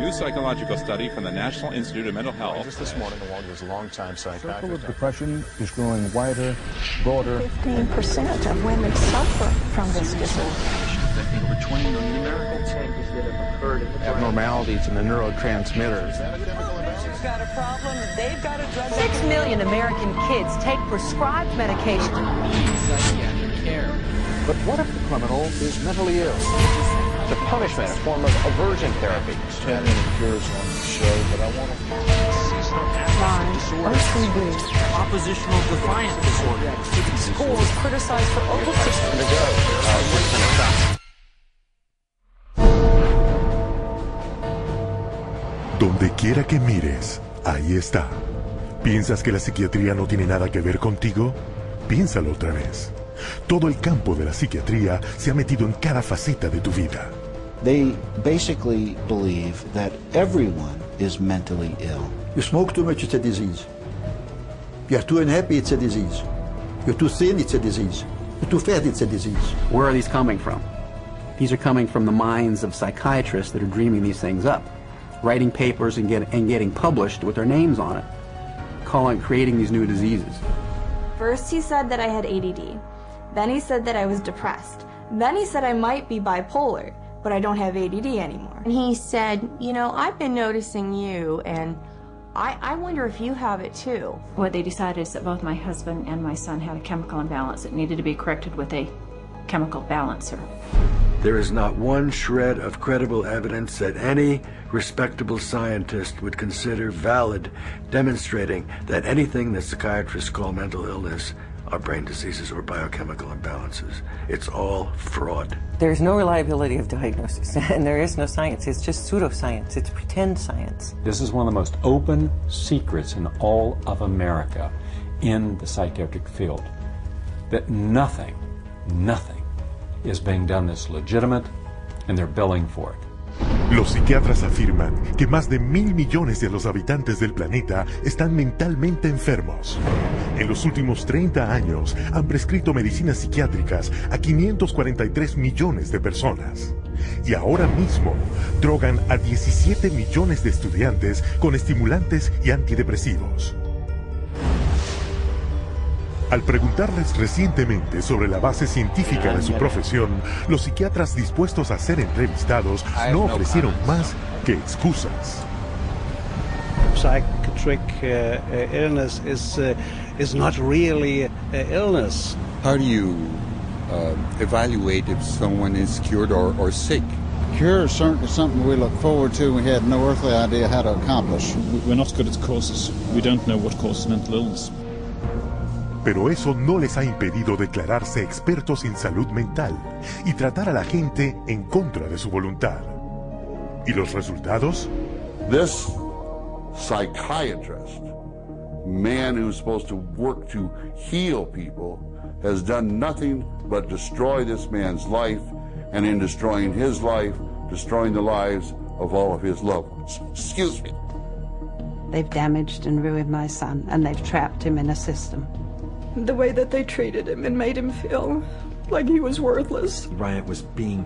new psychological study from the National Institute of Mental Health. Just this morning, along with his longtime psychiatrist. The circle of depression is growing wider, broader. 15% of women suffer from this disorder. Affecting over 20 million Americans. Changes that have occurred in the brain. Abnormalities in the neurotransmitters. She's got a problem, they've got a drug. 6 million American kids take prescribed medication. Psychiatric care. But what if the criminal is mentally ill? It's a punishment, a form of aversion therapy. Can't interfere on the show, but I want to. OCD. Oppositional defiant disorder. Schools criticized for over-system. Donde quiera que mires, ahí está. ¿Piensas que la psiquiatría no tiene nada que ver contigo? Piénsalo otra vez. Todo el campo de la psiquiatría se ha metido en cada faceta de tu vida. They basically believe that everyone is mentally ill. You smoke too much, it's a disease. You're too unhappy, it's a disease. You're too thin, it's a disease. You're too fat, it's a disease. Where are these coming from? These are coming from the minds of psychiatrists that are dreaming these things up, writing papers and getting published with their names on it, creating these new diseases. First he said that I had ADD. Then he said that I was depressed. Then he said I might be bipolar, but I don't have ADD anymore. And he said, you know, I've been noticing you, and I wonder if you have it too. What they decided is that both my husband and my son had a chemical imbalance that needed to be corrected with a chemical balancer. There is not one shred of credible evidence that any respectable scientist would consider valid, demonstrating that anything that psychiatrists call mental illness are brain diseases or biochemical imbalances. It's all fraud. There's no reliability of diagnosis, and there is no science. It's just pseudoscience. It's pretend science. This is one of the most open secrets in all of America in the psychiatric field, that nothing is being done that's legitimate, and they're billing for it. Los psiquiatras afirman que más de 1.000 millones de los habitantes del planeta están mentalmente enfermos. En los últimos 30 años han prescrito medicinas psiquiátricas a 543 millones de personas. Y ahora mismo drogan a 17 millones de estudiantes con estimulantes y antidepresivos. Al preguntarles recientemente sobre la base científica de su profesión, los psiquiatras dispuestos a ser entrevistados no ofrecieron más que excusas. Psychiatric illness is not really illness. How do you evaluate if someone is cured or sick? Cure is certainly something we look forward to. We had no earthly idea how to accomplish. We're not good at causes. We don't know what causes mental illness. Pero eso no les ha impedido declararse expertos en salud mental y tratar a la gente en contra de su voluntad. ¿Y los resultados? This psychiatrist, man who's supposed to work to heal people, has done nothing but destroy this man's life, and in destroying his life, destroying the lives of all of his loved ones. Excuse me. They've damaged and ruined my son, and they've trapped him in a system. The way that they treated him and made him feel like he was worthless. Bryant was being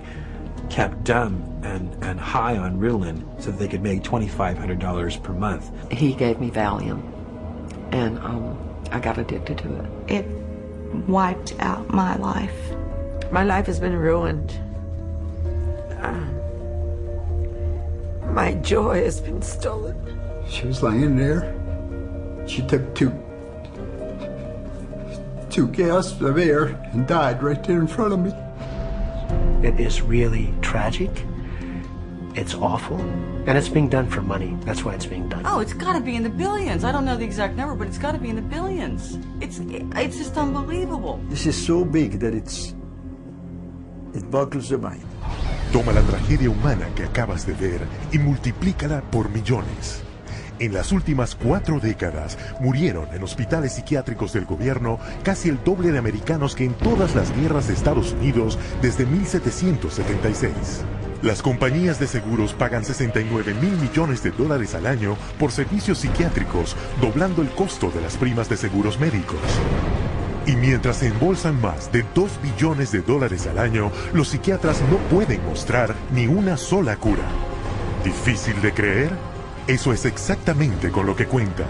kept dumb and high on Ritalin so that they could make $2,500 per month. He gave me Valium, and I got addicted to it. It wiped out my life. My life has been ruined. My joy has been stolen. She was laying there. She took two gasps of air and died right there in front of me. It is really tragic. It's awful. And it's being done for money. That's why it's being done. Oh, it's got to be in the billions. I don't know the exact number, but it's got to be in the billions. It's just unbelievable. This is so big that it boggles the mind. Toma la tragedia humana que acabas de ver y multiplícala por millones. En las últimas 4 décadas murieron en hospitales psiquiátricos del gobierno casi el doble de americanos que en todas las guerras de Estados Unidos desde 1776. Las compañías de seguros pagan $69 mil millones al año por servicios psiquiátricos, doblando el costo de las primas de seguros médicos. Y mientras se embolsan más de $2 billones al año, los psiquiatras no pueden mostrar ni una sola cura. ¿Difícil de creer? Eso es exactamente con lo que cuentan.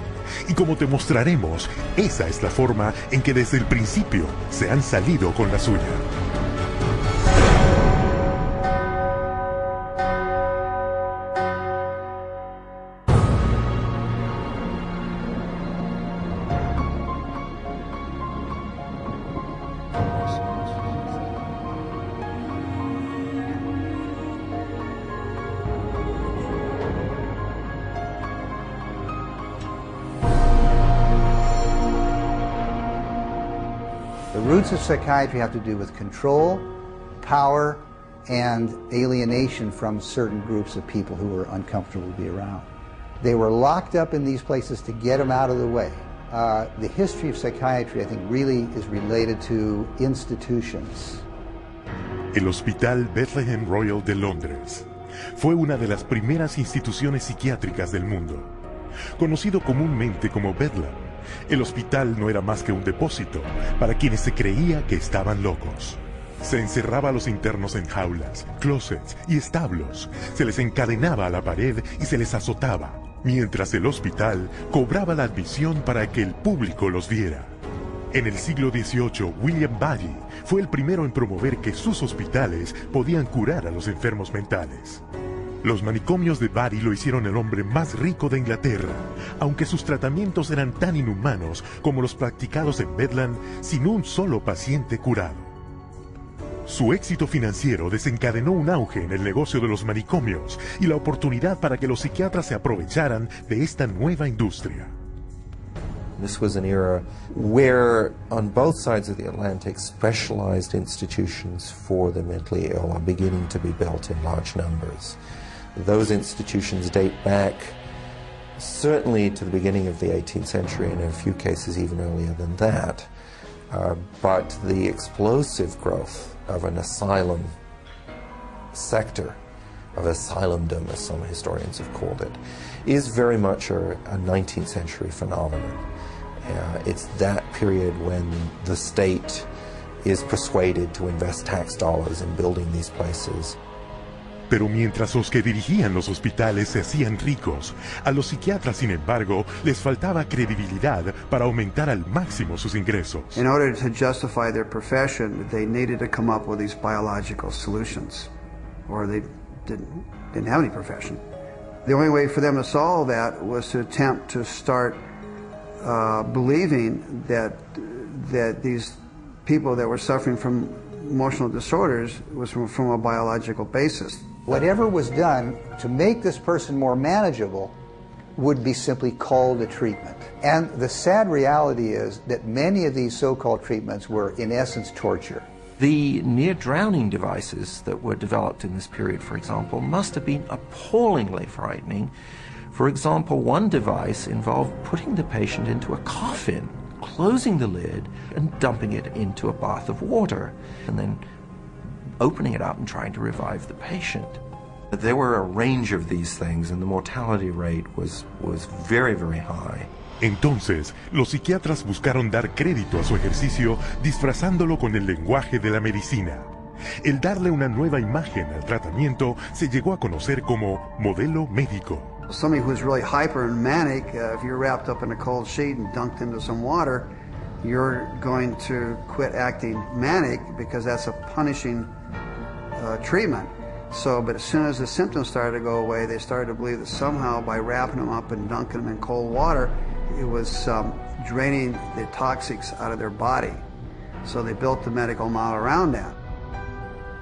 Y como te mostraremos, esa es la forma en que desde el principio se han salido con la suya. The roots of psychiatry have to do with control, power, and alienation from certain groups of people who were uncomfortable to be around. They were locked up in these places to get them out of the way. The history of psychiatry, I think, really is related to institutions. El Hospital Bethlehem Royal de Londres fue una de las primeras instituciones psiquiátricas del mundo. Conocido comúnmente como Bedlam, el hospital no era más que un depósito para quienes se creía que estaban locos. Se encerraba a los internos en jaulas, closets y establos, se les encadenaba a la pared y se les azotaba, mientras el hospital cobraba la admisión para que el público los viera. En el siglo XVIII, William Baillie fue el primero en promover que sus hospitales podían curar a los enfermos mentales. Los manicomios de Baillie lo hicieron el hombre más rico de Inglaterra, aunque sus tratamientos eran tan inhumanos como los practicados en Bedlam sin un solo paciente curado. Su éxito financiero desencadenó un auge en el negocio de los manicomios y la oportunidad para que los psiquiatras se aprovecharan de esta nueva industria. This was an era where, on both sides of the Atlantic, specialized institutions for the mentally ill are beginning to be built in large numbers. Those institutions date back certainly to the beginning of the 18th century, and in a few cases even earlier than that. But the explosive growth of an asylum sector, of asylumdom, as some historians have called it, is very much a 19th century phenomenon. It's that period when the state is persuaded to invest tax dollars in building these places. Pero mientras los que dirigían los hospitales se hacían ricos, a los psiquiatras, sin embargo, les faltaba credibilidad para aumentar al máximo sus ingresos. In order to justify their profession, they needed to come up with these biological solutions, or they didn't have any profession. The only way for them to solve that was to attempt to start believing that these people that were suffering from emotional disorders was from a biological basis. Whatever was done to make this person more manageable would be simply called a treatment. And the sad reality is that many of these so-called treatments were, in essence, torture. The near-drowning devices that were developed in this period, for example, must have been appallingly frightening. For example, one device involved putting the patient into a coffin, closing the lid, and dumping it into a bath of water, and then opening it up and trying to revive the patient. There were a range of these things, and the mortality rate was very, very high. Entonces, los psiquiatras buscaron dar crédito a su ejercicio disfrazándolo con el lenguaje de la medicina. El darle una nueva imagen al tratamiento se llegó a conocer como modelo médico. Somebody who's really hyper and manic, if you're wrapped up in a cold sheet and dunked into some water, you're going to quit acting manic because that's a punishing treatment. But as soon as the symptoms started to go away, they started to believe that somehow by wrapping them up and dunking them in cold water, it was draining the toxics out of their body. So they built the medical model around that.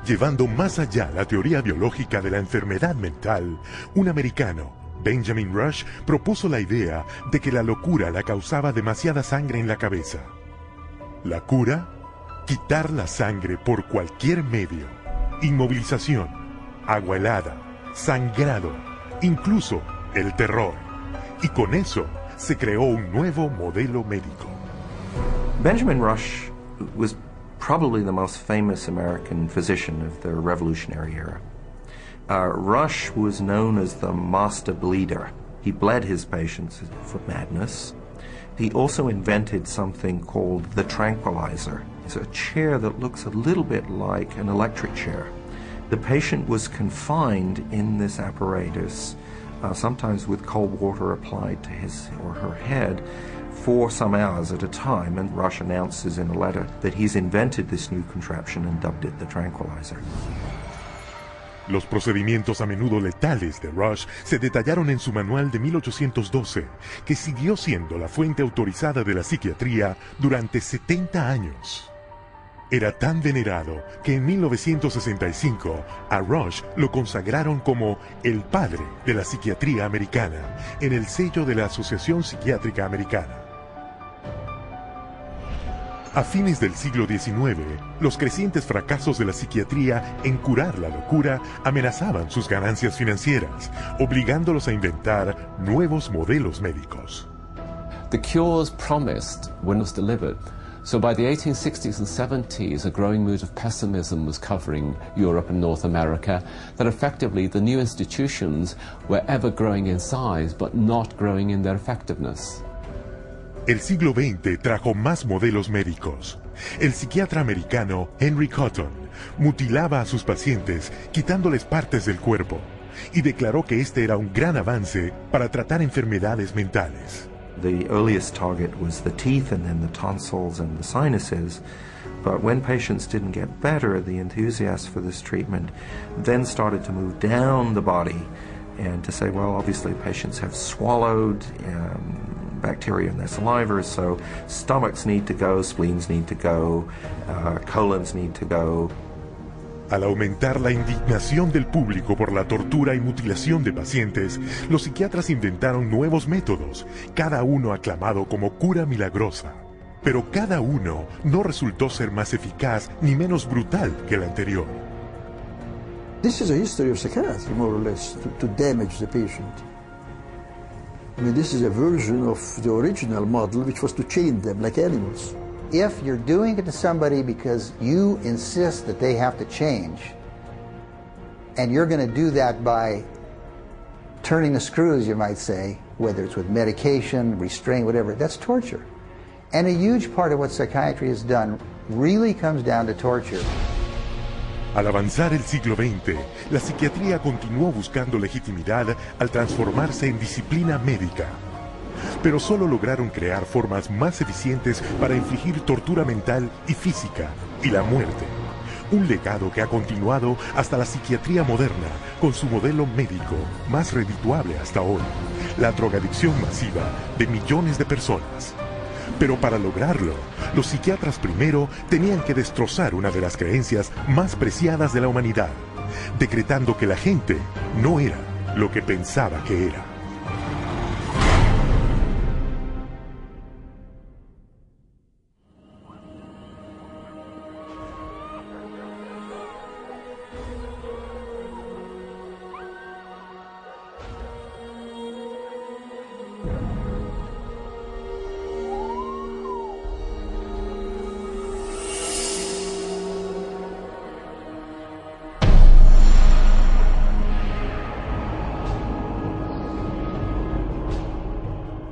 Llevando más allá la teoría biológica de la enfermedad mental, un americano, Benjamin Rush, propuso la idea de que la locura la causaba demasiada sangre en la cabeza. ¿La cura? Quitar la sangre por cualquier medio. Inmovilización, agua helada, sangrado, incluso el terror. Y con eso se creó un nuevo modelo médico. Benjamin Rush was probably the most famous American physician of the Revolutionary era. Rush was known as the master bleeder. He bled his patients for madness. He also invented something called the tranquilizer. It's a chair that looks a little bit like an electric chair. The patient was confined in this apparatus, sometimes with cold water applied to his or her head, for some hours at a time, and Rush announces in a letter that he's invented this new contraption and dubbed it the tranquilizer. Los procedimientos a menudo letales de Rush se detallaron en su manual de 1812, que siguió siendo la fuente autorizada de la psiquiatría durante 70 años. Era tan venerado que en 1965 a Rush lo consagraron como el padre de la psiquiatría americana en el sello de la Asociación Psiquiátrica Americana. A fines del siglo XIX, los crecientes fracasos de la psiquiatría en curar la locura amenazaban sus ganancias financieras, obligándolos a inventar nuevos modelos médicos. The cures promised when it was delivered. So by the 1860s and 70s, a growing mood of pessimism was covering Europe and North America, that effectively the new institutions were ever growing in size, but not growing in their effectiveness. El siglo XX trajo más modelos médicos. El psiquiatra americano Henry Cotton mutilaba a sus pacientes quitándoles partes del cuerpo y declaró que este era un gran avance para tratar enfermedades mentales. The earliest target was the teeth and then the tonsils and the sinuses. But when patients didn't get better, the enthusiasts for this treatment then started to move down the body and to say, well, obviously patients have swallowed bacteria in their saliva, so stomachs need to go, spleens need to go, colons need to go. Al aumentar la indignación del público por la tortura y mutilación de pacientes, los psiquiatras inventaron nuevos métodos, cada uno aclamado como cura milagrosa. Pero cada uno no resultó ser más eficaz ni menos brutal que el anterior. This is a history of psychiatry, more or less, to damage the patient. I mean, this is a version of the original model, which was to chain them like animals. If you're doing it to somebody because you insist that they have to change, and you're going to do that by turning the screws, you might say, whether it's with medication, restraint, whatever, that's torture. And a huge part of what psychiatry has done really comes down to torture. Al avanzar el siglo XX, la psiquiatría continuó buscando legitimidad al transformarse en disciplina médica. Pero solo lograron crear formas más eficientes para infligir tortura mental y física, y la muerte. Un legado que ha continuado hasta la psiquiatría moderna, con su modelo médico más redituable hasta hoy, la drogadicción masiva de millones de personas. Pero para lograrlo, los psiquiatras primero tenían que destrozar una de las creencias más preciadas de la humanidad, decretando que la gente no era lo que pensaba que era.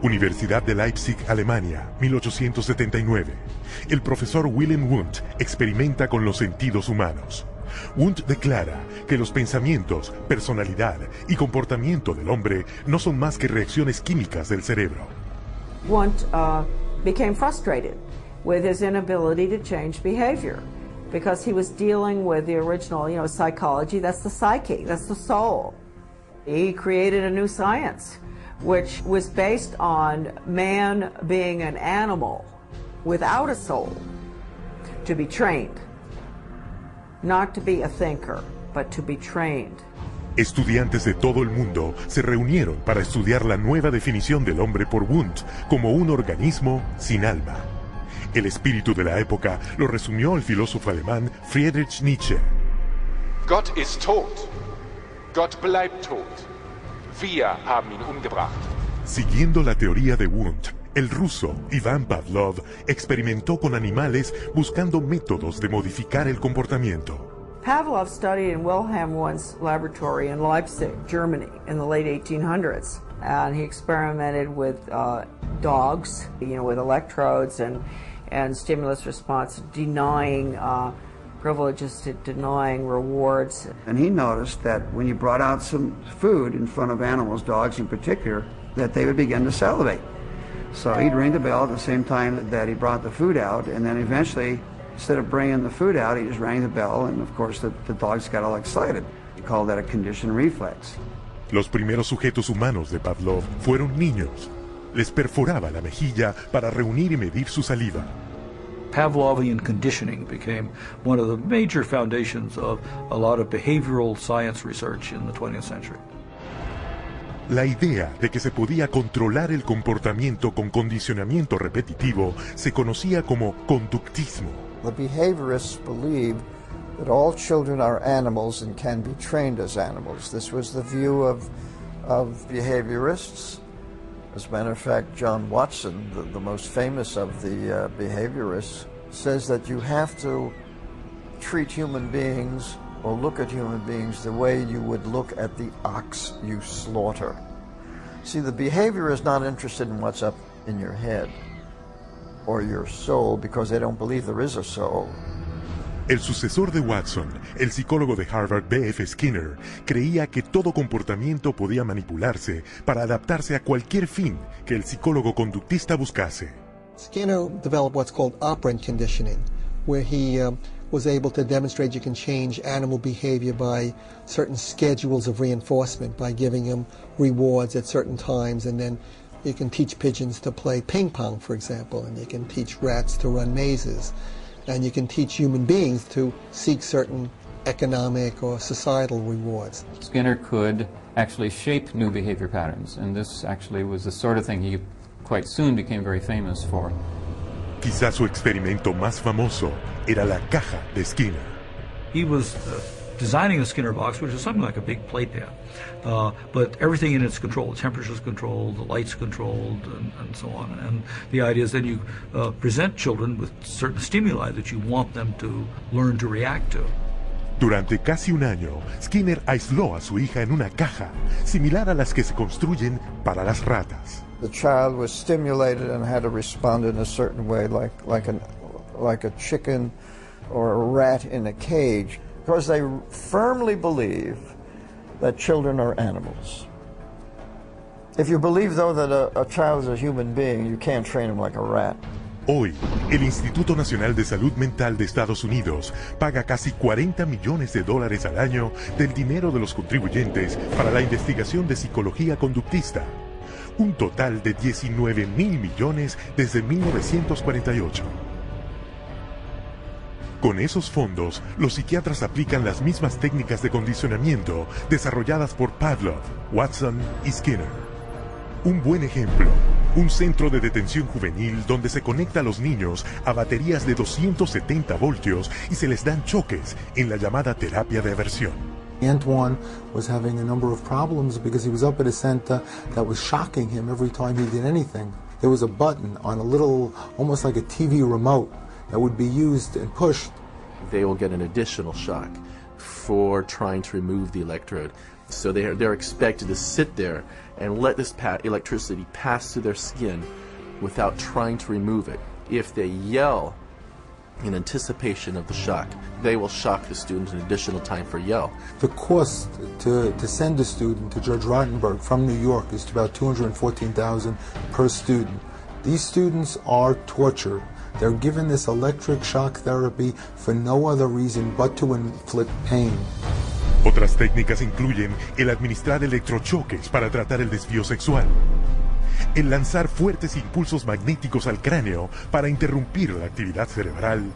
Universidad de Leipzig, Alemania, 1879. El profesor Wilhelm Wundt experimenta con los sentidos humanos. Wundt declara que los pensamientos, personalidad y comportamiento del hombre no son más que reacciones químicas del cerebro. Wundt became frustrated with his inability to change behavior because he was dealing with the original, psychology. That's the psyche, that's the soul. He created a new science, which was based on man being an animal without a soul, to be trained. Not to be a thinker, but to be trained. Estudiantes de todo el mundo se reunieron para estudiar la nueva definición del hombre por Wundt como un organismo sin alma. El espíritu de la época lo resumió el filósofo alemán Friedrich Nietzsche. Gott ist tot. Gott bleibt tot. Wir haben ihn umgebracht. Siguiendo la teoría de Wundt, el ruso Ivan Pavlov experimentó con animales buscando métodos de modificar el comportamiento. Pavlov studied in Wilhelm Wundt's laboratory in Leipzig, Germany, in the late 1800s. And he experimented with dogs, with electrodes and stimulus response, denying privileges to denying rewards. And he noticed that when you brought out some food in front of animals, dogs in particular, that they would begin to salivate. So he'd ring the bell at the same time that he brought the food out, and then eventually, instead of bringing the food out, he just rang the bell, and of course the dogs got all excited. He called that a conditioned reflex. Los primeros sujetos humanos de Pavlov fueron niños. Les perforaba la mejilla para reunir y medir su saliva. Pavlovian conditioning became one of the major foundations of a lot of behavioral science research in the 20th century. La idea de que se podía controlar el comportamiento con condicionamiento repetitivo se conocía como conductismo. The behaviorists believed that all children are animals and can be trained as animals. This was the view of behaviorists. As a matter of fact, John Watson, the most famous of the behaviorists, says that you have to treat human beings or look at human beings the way you would look at the ox you slaughter. See, the behavior is not interested in what's up in your head or your soul because they don't believe there is a soul. El sucesor de Watson, el psicólogo de Harvard B.F. Skinner, creía que todo comportamiento podía manipularse para adaptarse a cualquier fin que el psicólogo conductista buscase. Skinner developed what's called operant conditioning, where he was able to demonstrate you can change animal behavior by certain schedules of reinforcement, by giving them rewards at certain times, and then you can teach pigeons to play ping pong, for example, and you can teach rats to run mazes. And you can teach human beings to seek certain economic or societal rewards. Skinner could actually shape new behavior patterns, and this actually was the sort of thing he quite soon became very famous for. Quizás su experimento más famoso era la caja de Skinner. He was designing a Skinner box, which is something like a big playpen, but everything in it's controlled. The temperature's controlled, the light's controlled, and so on. And the idea is then you present children with certain stimuli that you want them to learn to react to. Durante casi un año, Skinner aisló a su hija en una caja, similar a las que se construyen para las ratas. The child was stimulated and had to respond in a certain way, like a chicken or a rat in a cage, because they firmly believe that children are animals. If you believe, though, that a child is a human being, you can't train him like a rat. Hoy, el Instituto Nacional de Salud Mental de Estados Unidos paga casi $40 millones al año del dinero de los contribuyentes para la investigación de psicología conductista. Un total de $19.000 millones desde 1948. Con esos fondos, los psiquiatras aplican las mismas técnicas de condicionamiento desarrolladas por Pavlov, Watson y Skinner. Un buen ejemplo, un centro de detención juvenil donde se conecta a los niños a baterías de 270 voltios y se les dan choques en la llamada terapia de aversión. Antoine was having a number of problems because he was up at a center that was shocking him every time he did anything. There was a button on a little, almost like a TV remote, that would be used and pushed. They will get an additional shock for trying to remove the electrode. So they're expected to sit there and let this electricity pass through their skin without trying to remove it. If they yell in anticipation of the shock, they will shock the student an additional time for yell. The cost to send a student to Judge Rottenberg from New York is about $214,000 per student. These students are tortured. They're given this electric shock therapy for no other reason but to inflict pain. Otras técnicas incluyen el administrar electrochoques para tratar el desvío sexual, el lanzar fuertes impulsos magnéticos al cráneo para interrumpir la actividad cerebral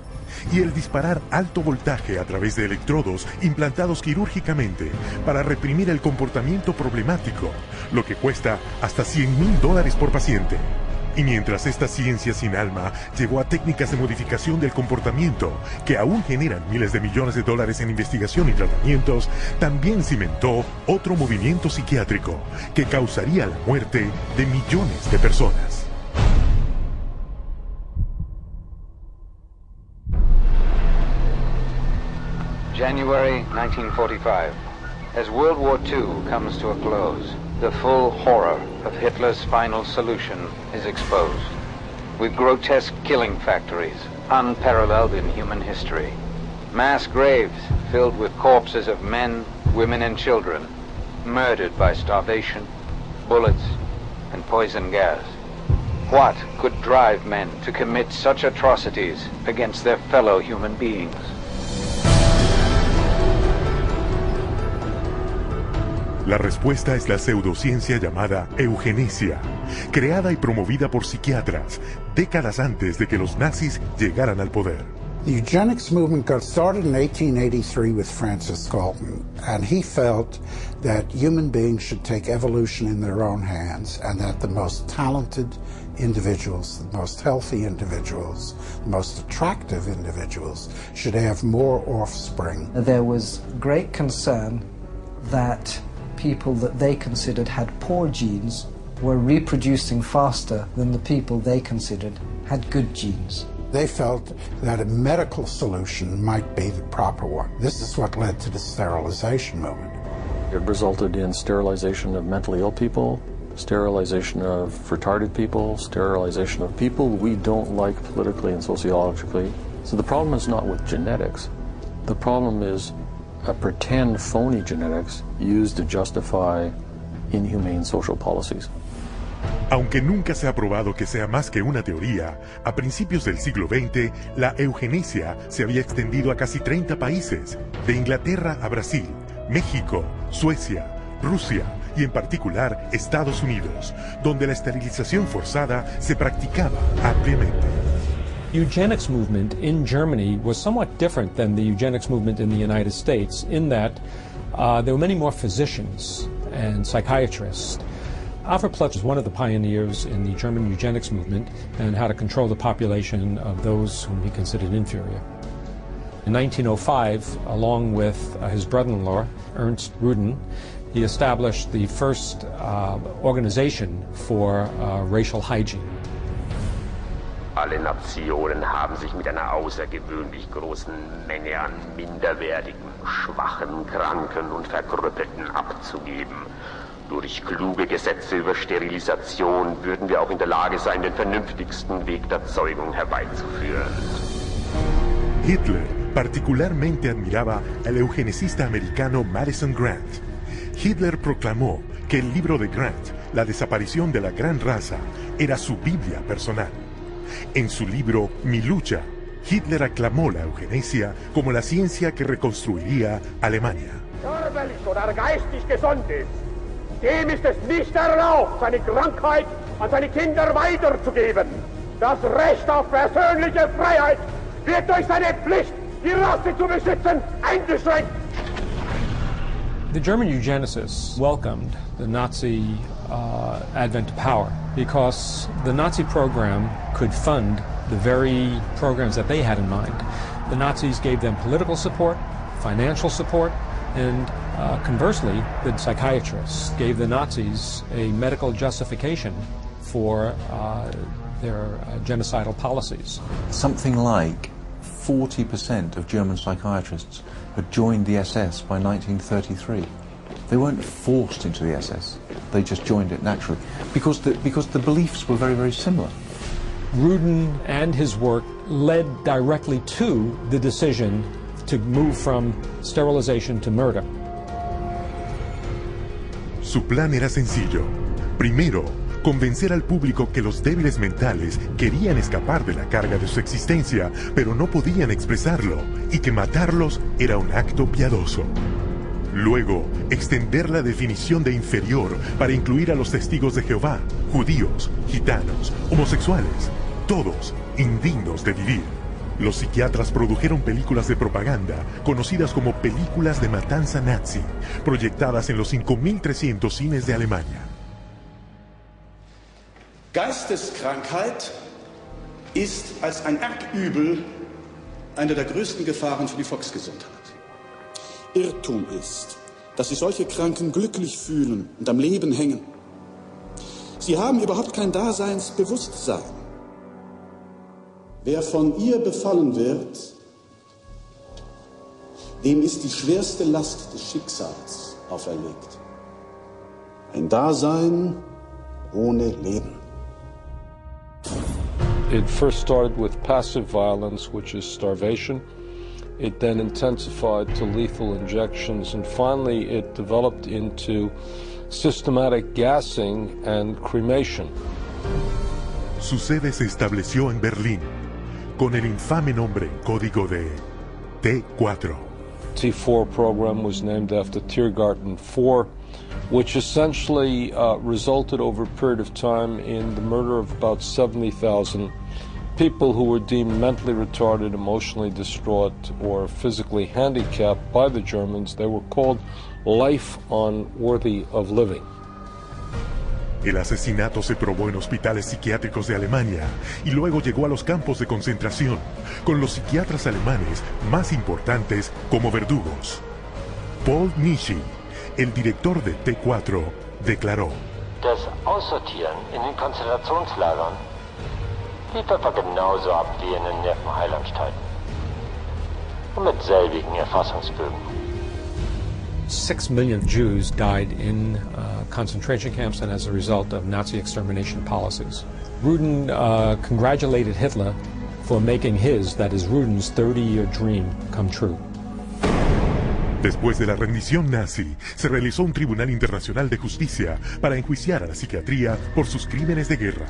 y el disparar alto voltaje a través de electrodos implantados quirúrgicamente para reprimir el comportamiento problemático, lo que cuesta hasta $100,000 por paciente. Y mientras esta ciencia sin alma llevó a técnicas de modificación del comportamiento que aún generan miles de millones de dólares en investigación y tratamientos, también cimentó otro movimiento psiquiátrico que causaría la muerte de millones de personas. January 1945. As World War II comes to a close, the full horror of Hitler's final solution is exposed, with grotesque killing factories unparalleled in human history. Mass graves filled with corpses of men, women and children, murdered by starvation, bullets and poison gas. What could drive men to commit such atrocities against their fellow human beings? La respuesta es la pseudociencia llamada eugenesia, creada y promovida por psiquiatras décadas antes de que los nazis llegaran al poder. The eugenics movement got started in 1883 with Francis Galton, and he felt that human beings should take evolution in their own hands, and that the most talented individuals, the most healthy individuals, the most attractive individuals should have more offspring. There was great concern that people that they considered had poor genes were reproducing faster than the people they considered had good genes. They felt that a medical solution might be the proper one. This is what led to the sterilization movement. It resulted in sterilization of mentally ill people, sterilization of retarded people, sterilization of people we don't like politically and sociologically. So the problem is not with genetics. The problem is a pretend phony genetics used to justify inhumane social policies. Aunque nunca se ha probado que sea más que una teoría, a principios del siglo XX, la eugenesia se había extendido a casi 30 países, de Inglaterra a Brasil, México, Suecia, Rusia y en particular Estados Unidos, donde la esterilización forzada se practicaba ampliamente. Eugenics movement in Germany was somewhat different than the eugenics movement in the United States in that there were many more physicians and psychiatrists. Alfred Ploetz was one of the pioneers in the German eugenics movement and how to control the population of those whom he considered inferior. In 1905, along with his brother-in-law, Ernst Rudin, he established the first organization for racial hygiene. Alle Nationen haben sich mit einer außergewöhnlich großen Menge an minderwertigen, schwachen, kranken und Verkrüppelten abzugeben. Durch kluge Gesetze über Sterilisation würden wir auch in der Lage sein, den vernünftigsten Weg der Zeugung herbeizuführen. Hitler particularmente admiraba al eugenicista americano Madison Grant. Hitler proclamó que el libro de Grant, La desaparición de la gran raza, era su Biblia personal. En su libro Mi lucha, Hitler aclamó la eugenesia como la ciencia que reconstruiría Alemania. Körperlich oder geistig gesund ist, dem ist es nicht erlaubt, seine Krankheit an seine Kinder weiterzugeben. Das Recht auf persönliche Freiheit wird durch seine Pflicht, die Rasse zu beschützen, eingeschränkt. The German eugenicists welcomed the Nazi advent to power because the Nazi program could fund the very programs that they had in mind. The Nazis gave them political support, financial support, and conversely, the psychiatrists gave the Nazis a medical justification for their genocidal policies. Something like 40% of German psychiatrists had joined the SS by 1933. They weren't forced into the SS, they just joined it naturally, because the beliefs were very, very similar. Rudin and his work led directly to the decision to move from sterilization to murder. Su plan era sencillo. Primero, convencer al público que los débiles mentales querían escapar de la carga de su existencia, pero no podían expresarlo, y que matarlos era un acto piadoso. Luego, extender la definición de inferior para incluir a los testigos de Jehová, judíos, gitanos, homosexuales, todos indignos de vivir. Los psiquiatras produjeron películas de propaganda, conocidas como películas de matanza nazi, proyectadas en los 5.300 cines de Alemania. Geisteskrankheit ist als ein Erbübel eine der größten Gefahren für die Volksgesundheit. Irrtum ist, dass sich solche Kranken glücklich fühlen und am Leben hängen. Sie haben überhaupt kein Daseinsbewusstsein. Wer von ihr befallen wird, dem ist die schwerste Last des Schicksals auferlegt. Ein Dasein ohne Leben. It first started with passive violence, which is starvation, It then intensified to lethal injections, and finally it developed into systematic gassing and cremation. Su sede se estableció en Berlín, con el infame nombre en código de T4. T4 program was named after Tiergarten 4, which essentially resulted over a period of time in the murder of about 70,000 people who were deemed mentally retarded, emotionally distraught, or physically handicapped by the Germans. They were called life unworthy of living. El asesinato se probó en hospitales psiquiátricos de Alemania y luego llegó a los campos de concentración, con los psiquiatras alemanes más importantes como verdugos. Paul Nishi, el director de T4, declaró: Das Aussortieren in den Konzentrationslagern lief etwa genauso ab wie in den Nervenheilanstalten. Und mit selbigen Erfassungsbögen. 6 million Jews died in concentration camps and as a result of Nazi extermination policies. Rudin congratulated Hitler for making his, that is Rudin's, 30-year dream come true. Después de la rendición nazi, se realizó un Tribunal Internacional de Justicia para enjuiciar a la psiquiatría por sus crímenes de guerra.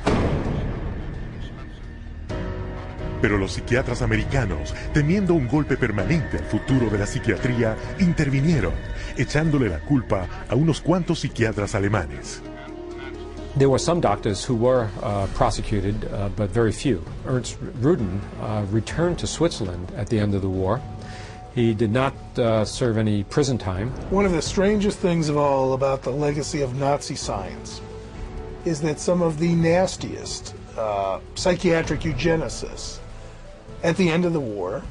Pero los psiquiatras americanos, temiendo un golpe permanente al futuro de la psiquiatría, intervinieron, echándole la culpa a unos cuantos psiquiatras alemanes. There were some doctors who were prosecuted, but very few. Ernst Rudin returned to Switzerland at the end of the war. He did not serve any prison time. One of the strangest things of all about the legacy of Nazi science is that some of the nastiest psychiatric eugenicists at the end of the war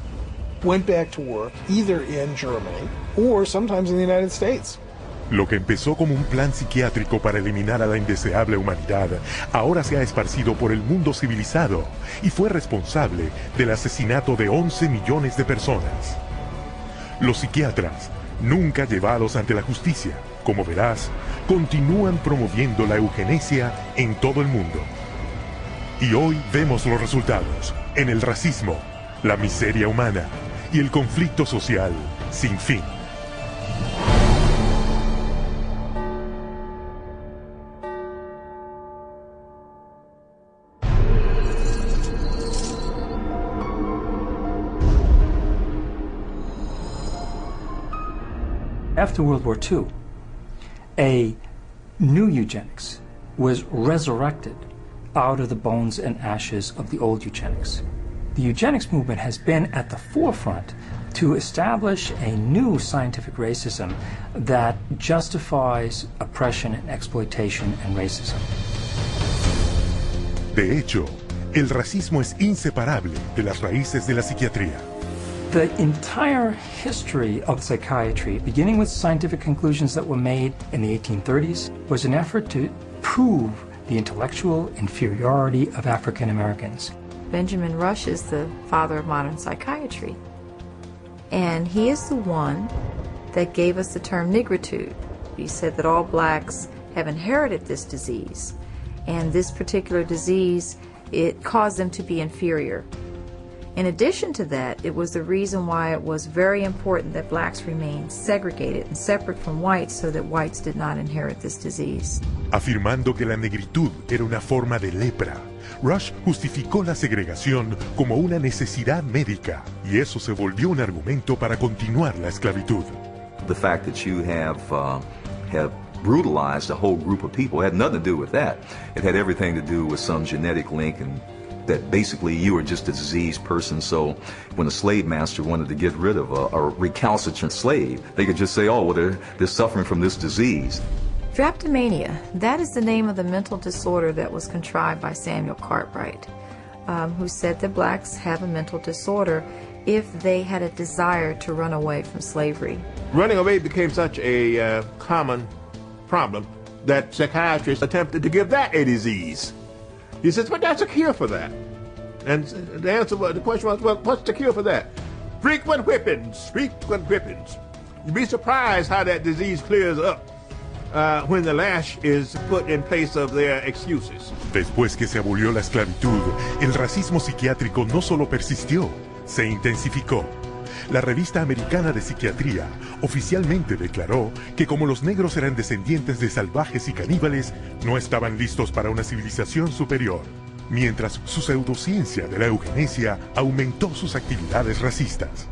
went back to work either in Germany or sometimes in the United States. Lo que empezó como un plan psiquiátrico para eliminar a la indeseable humanidad, ahora se ha esparcido por el mundo civilizado y fue responsable del asesinato de 11 millones de personas. Los psiquiatras, nunca llevados ante la justicia, como verás, continúan promoviendo la eugenesia en todo el mundo. Y hoy vemos los resultados en el racismo, la miseria humana y el conflicto social sin fin. After World War II, a new eugenics was resurrected out of the bones and ashes of the old eugenics. The eugenics movement has been at the forefront to establish a new scientific racism that justifies oppression and exploitation and racism. De hecho, el racismo es inseparable de las raíces de la psiquiatría. The entire history of psychiatry, beginning with scientific conclusions that were made in the 1830s, was an effort to prove the intellectual inferiority of African Americans. Benjamin Rush is the father of modern psychiatry, and he is the one that gave us the term nigritude. He said that all blacks have inherited this disease, and this particular disease, it caused them to be inferior. In addition to that, it was the reason why it was very important that blacks remain segregated and separate from whites so that whites did not inherit this disease. Afirmando que la negritud era una forma de lepra, Rush justificó la segregación como una necesidad médica, y eso se volvió un argumento para continuar la esclavitud. The fact that you have brutalized a whole group of people had nothing to do with that. It had everything to do with some genetic link, and that basically you were just a diseased person, so when a slave master wanted to get rid of a recalcitrant slave, they could just say, oh, well, they're suffering from this disease. Drapetomania, that is the name of the mental disorder that was contrived by Samuel Cartwright, who said that blacks have a mental disorder if they had a desire to run away from slavery. Running away became such a common problem that psychiatrists attempted to give that a disease. He says, but that's a cure for that. And the answer was, the question was, well, what's the cure for that? Frequent whippings, frequent whippings. You'd be surprised how that disease clears up when the lash is put in place of their excuses. Después que se abolió la esclavitud, el racismo psiquiátrico no solo persistió, se intensificó. la revista americana de psiquiatría oficialmente declaró que como los negros eran descendientes de salvajes y caníbales, no estaban listos para una civilización superior, mientras su pseudociencia de la eugenesia aumentó sus actividades racistas.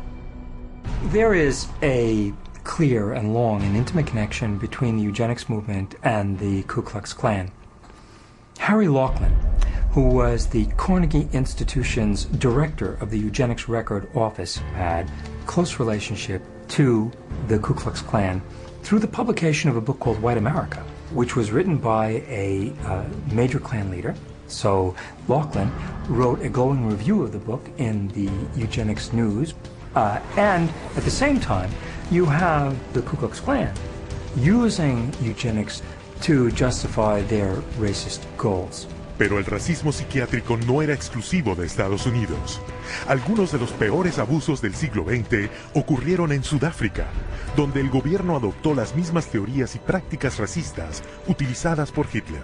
There is a clear and long and intimate connection between the eugenics movement and the Ku Klux Klan. Harry Laughlin, who was the Carnegie Institution's director of the Eugenics Record Office, had a close relationship to the Ku Klux Klan through the publication of a book called White America, which was written by a major Klan leader. So Laughlin wrote a glowing review of the book in the Eugenics News, and at the same time, you have the Ku Klux Klan using eugenics to justify their racist goals. Pero el racismo psiquiátrico no era exclusivo de Estados Unidos. Algunos de los peores abusos del siglo XX ocurrieron en Sudáfrica, donde el gobierno adoptó las mismas teorías y prácticas racistas utilizadas por Hitler.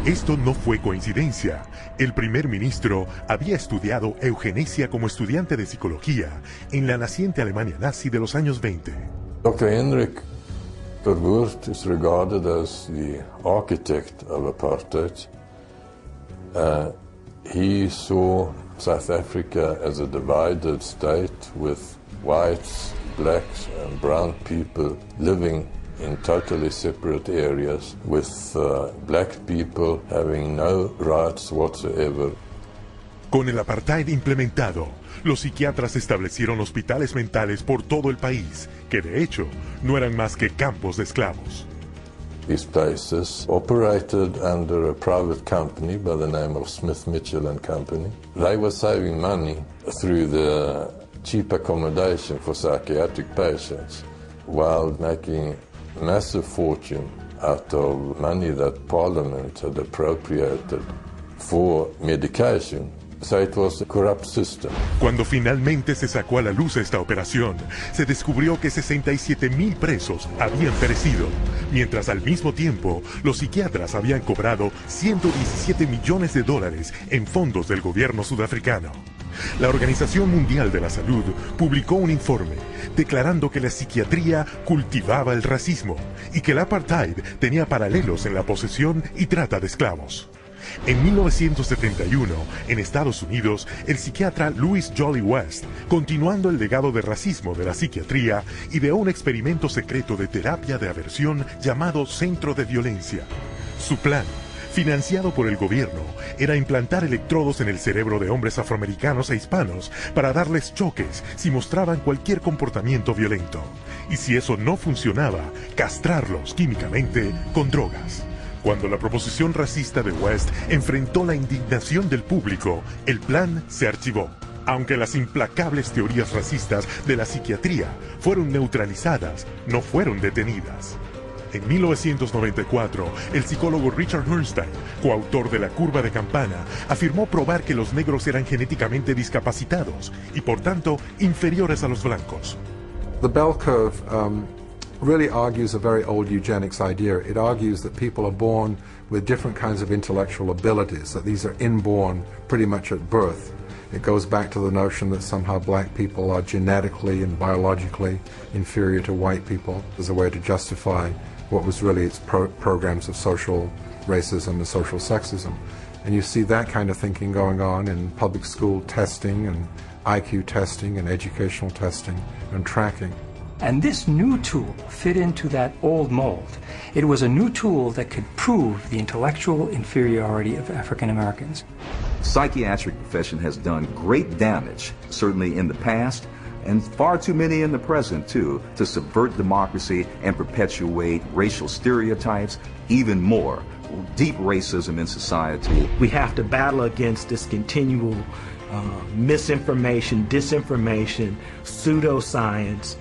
Esto no fue coincidencia. El primer ministro había estudiado eugenesia como estudiante de psicología en la naciente Alemania nazi de los años 20. Dr. Hendrik Verwoerd is regarded as the architect of apartheid. He saw South Africa as a divided state with whites, blacks and brown people living in totally separate areas, with black people having no rights whatsoever. Con el apartheid implementado, los psiquiatras establecieron hospitales mentales por todo el país, que de hecho no eran más que campos de esclavos. These places operated under a private company by the name of Smith Mitchell and Company. They were saving money through the cheap accommodation for psychiatric patients while making massive fortune out of money that Parliament had appropriated for medication. So it was a corrupt system. Cuando finalmente se sacó a la luz esta operación, se descubrió que 67,000 presos habían perecido, mientras al mismo tiempo los psiquiatras habían cobrado $117 millones en fondos del gobierno sudafricano. La Organización Mundial de la Salud publicó un informe declarando que la psiquiatría cultivaba el racismo y que el apartheid tenía paralelos en la posesión y trata de esclavos. En 1971, en Estados Unidos, el psiquiatra Louis Jolly West, continuando el legado de racismo de la psiquiatría, ideó un experimento secreto de terapia de aversión llamado Centro de Violencia. Su plan, financiado por el gobierno, era implantar electrodos en el cerebro de hombres afroamericanos e hispanos para darles choques si mostraban cualquier comportamiento violento. Y si eso no funcionaba, castrarlos químicamente con drogas. Cuando la proposición racista de West enfrentó la indignación del público, el plan se archivó. Aunque las implacables teorías racistas de la psiquiatría fueron neutralizadas, no fueron detenidas. En 1994, el psicólogo Richard Herrnstein, coautor de La curva de Campana, afirmó probar que los negros eran genéticamente discapacitados y, por tanto, inferiores a los blancos. The bell curve really argues a very old eugenics idea. It argues that people are born with different kinds of intellectual abilities, that these are inborn pretty much at birth. It goes back to the notion that somehow black people are genetically and biologically inferior to white people as a way to justify what was really its programs of social racism and social sexism. And you see that kind of thinking going on in public school testing and IQ testing and educational testing and tracking. And this new tool fit into that old mold. It was a new tool that could prove the intellectual inferiority of African Americans. Psychiatric profession has done great damage, certainly in the past, and far too many in the present too, to subvert democracy and perpetuate racial stereotypes, even more, deep racism in society. We have to battle against this continual misinformation, disinformation, pseudoscience.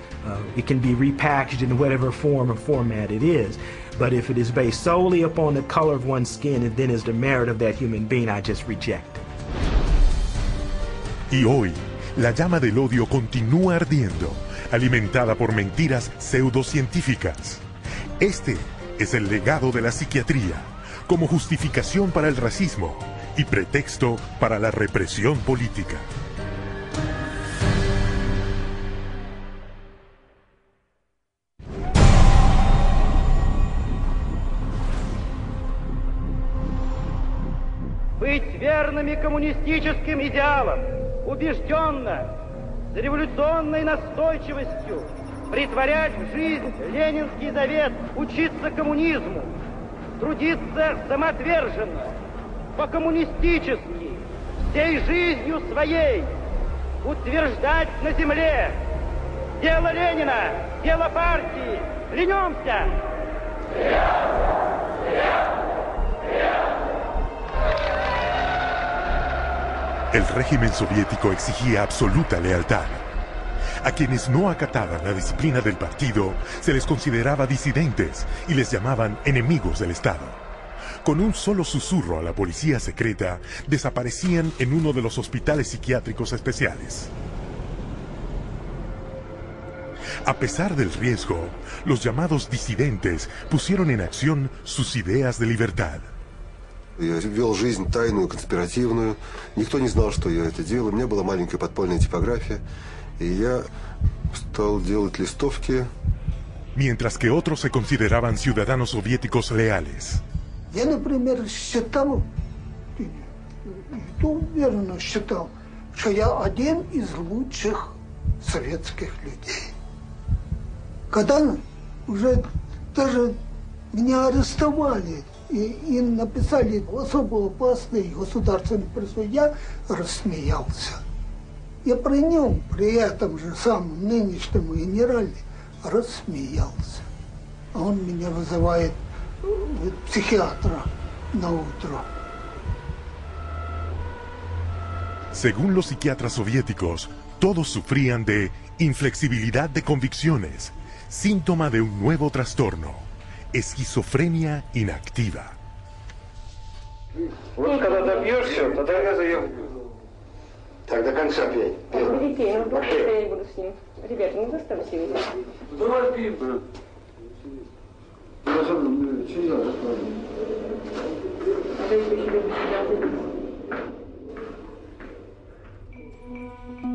It can be repackaged in whatever form or format it is. But if it is based solely upon the color of one's skin, and then is the merit of that human being, I just reject it. Y hoy, la llama del odio continúa ardiendo, alimentada por mentiras pseudocientíficas. Este es el legado de la psiquiatría, como justificación para el racismo y pretexto para la represión política. быть верными коммунистическим идеалам, убежденно, с революционной настойчивостью претворять в жизнь ленинский завет, учиться коммунизму, трудиться самоотверженно, по-коммунистически, всей жизнью своей, утверждать на земле дело Ленина, дело партии. Клянемся! El régimen soviético exigía absoluta lealtad. A quienes no acataban la disciplina del partido se les consideraba disidentes y les llamaban enemigos del Estado. Con un solo susurro a la policía secreta, desaparecían en uno de los hospitales psiquiátricos especiales. A pesar del riesgo, los llamados disidentes pusieron en acción sus ideas de libertad. Я вел жизнь тайную, конспиративную. Никто не знал, что я это делаю. У меня была маленькая подпольная типография. И я стал делать листовки. Mientras que otros se consideraban ciudadanos soviéticos leales. Я, например, считал, уверенно считал, что я один из лучших советских людей. Когда уже даже меня арестовали и написали особо опасный государственный призыв, я рассмеялся. Я при нем, при этом же самом нынешнем генерале, рассмеялся. А он меня вызывает psiquiatra na utro. Según los psiquiatras soviéticos, todos sufrían de inflexibilidad de convicciones, síntoma de un nuevo trastorno, esquizofrenia inactiva. Вот когда добьешься, тогда я заем. Так до конца пей. Я не буду с ним. Ребята, ну заставьте его. Давай пей, брат.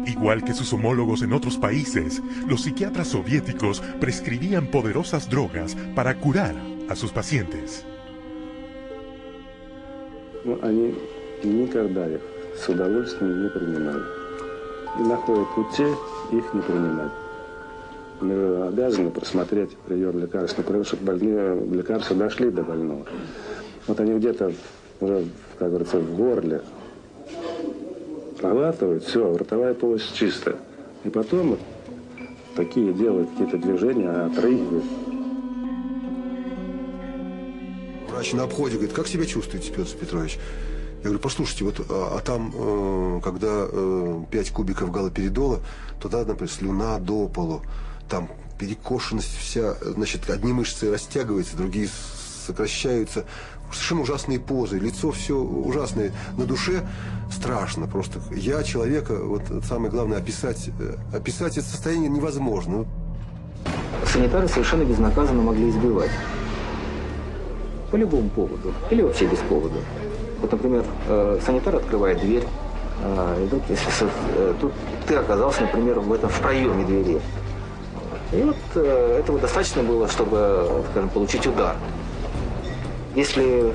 Igual que sus homólogos en otros países, los psiquiatras soviéticos prescribían poderosas drogas para curar a sus pacientes. Они никогда их с удовольствием не принимали. И находят пути их не принимать. Мы обязаны просмотреть прием лекарств, например, чтобы больные лекарства дошли до больного. Вот они где-то уже, как говорится, в горле проглатывают, все, ротовая полость чистая. И потом вот такие делают какие-то движения, отрыгивают. Врач на обходе говорит, как себя чувствуете, Петр Петрович? Я говорю, послушайте, вот, там, когда 5 кубиков галоперидола, туда, например, слюна до полу. Там перекошенность вся, значит, одни мышцы растягиваются, другие сокращаются. Совершенно ужасные позы, лицо все ужасное, на душе страшно просто. Я человека, вот самое главное, описать это состояние невозможно. Санитары совершенно безнаказанно могли избивать. По любому поводу. Или вообще без повода. Вот, например, санитар открывает дверь, и тут, если тут ты оказался, например, в проеме двери. И вот этого достаточно было, чтобы, скажем, получить удар. Если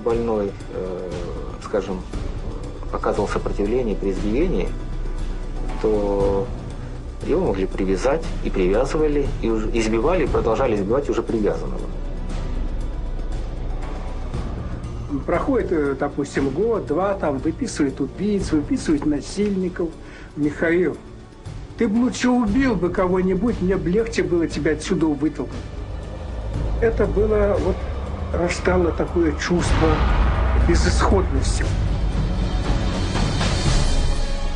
больной, скажем, оказывал сопротивление при избиении, то его могли привязать, и привязывали, и избивали, и продолжали избивать уже привязанного. Проходит, допустим, год-два, там выписывают убийц, выписывают насильников. Михаил, ты бы лучше убил бы кого-нибудь, мне бы легче было тебя отсюда вытолкнуть. Это было, вот, растало такое чувство безысходности.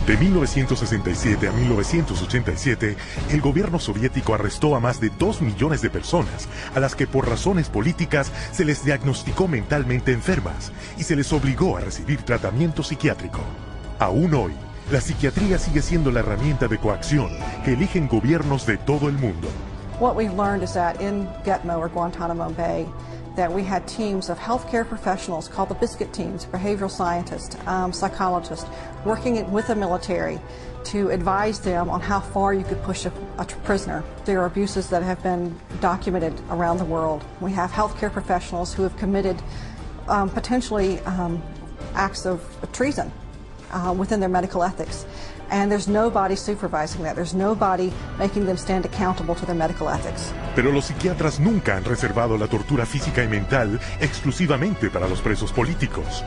De 1967 a 1987, el gobierno soviético arrestó a más de 2 millones de personas, a las que por razones políticas se les diagnosticó mentalmente enfermas y se les obligó a recibir tratamiento psiquiátrico. Aún hoy, la psiquiatría sigue siendo la herramienta de coacción que eligen gobiernos de todo el mundo. What we've learned is that in Gitmo or Guantanamo Bay, that we had teams of healthcare professionals called the biscuit teams, behavioral scientists, psychologists, working with the military to advise them on how far you could push a prisoner. There are abuses that have been documented around the world. We have healthcare professionals who have committed potentially acts of treason within their medical ethics. And there's nobody supervising that. There's nobody making them stand accountable to their medical ethics. Pero los psiquiatras nunca han reservado la tortura física y mental exclusivamente para los presos políticos.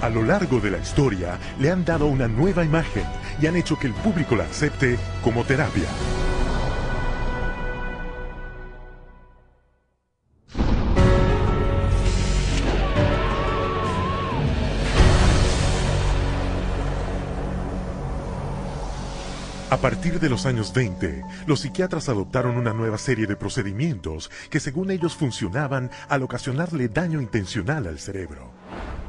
A lo largo de la historia le han dado una nueva imagen y han hecho que el público la acepte como terapia. A partir de los años 20, los psiquiatras adoptaron una nueva serie de procedimientos que según ellos funcionaban al ocasionarle daño intencional al cerebro.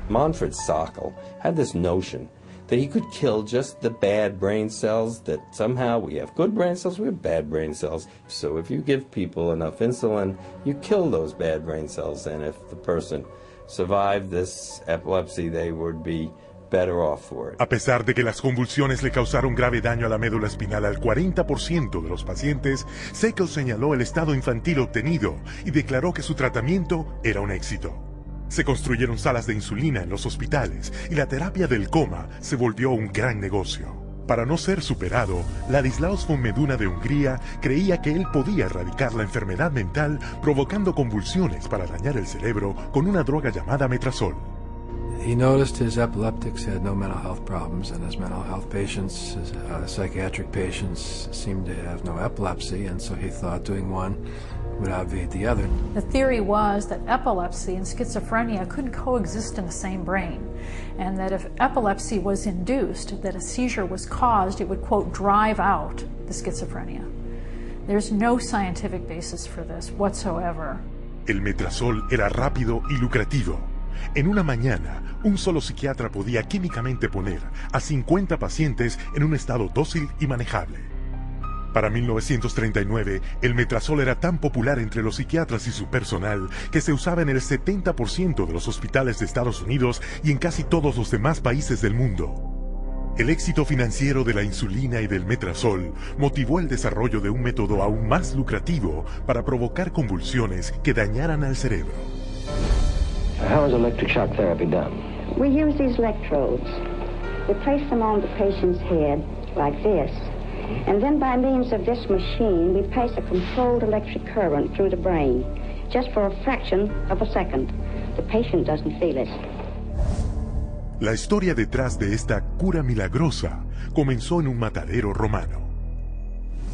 Manfred Sokal had this notion that he could kill just the bad brain cells, that somehow we have good brain cells, we have bad brain cells. So if you give people enough insulin, you kill those bad brain cells, and if the person survived this epilepsy, they would be better off for it. A pesar de que las convulsiones le causaron grave daño a la médula espinal al 40% de los pacientes, Sokal señaló el estado infantil obtenido y declaró que su tratamiento era un éxito. Se construyeron salas de insulina en los hospitales y la terapia del coma se volvió un gran negocio. Para no ser superado, Ladislaus von Meduna de Hungría creía que él podía erradicar la enfermedad mental provocando convulsiones para dañar el cerebro con una droga llamada metrazol. He noticed his epileptics had no mental health problems, and his mental health patients, his psychiatric patients, seemed to have no epilepsy, and so he thought doing one would obviate the other. The theory was that epilepsy and schizophrenia couldn't coexist in the same brain, and that if epilepsy was induced, that a seizure was caused, it would, quote, drive out the schizophrenia. There's no scientific basis for this whatsoever. El metrazol era rápido y lucrativo. En una mañana, un solo psiquiatra podía químicamente poner a 50 pacientes en un estado dócil y manejable. Para 1939, el metrazol era tan popular entre los psiquiatras y su personal que se usaba en el 70% de los hospitales de Estados Unidos y en casi todos los demás países del mundo. El éxito financiero de la insulina y del metrazol motivó el desarrollo de un método aún más lucrativo para provocar convulsiones que dañaran al cerebro. How is electric shock therapy done? We use these electrodes. We place them on the patient's head like this, and then by means of this machine, we pass a controlled electric current through the brain, just for a fraction of a second. The patient doesn't feel it. La historia detrás de esta cura milagrosa comenzó en un matadero romano.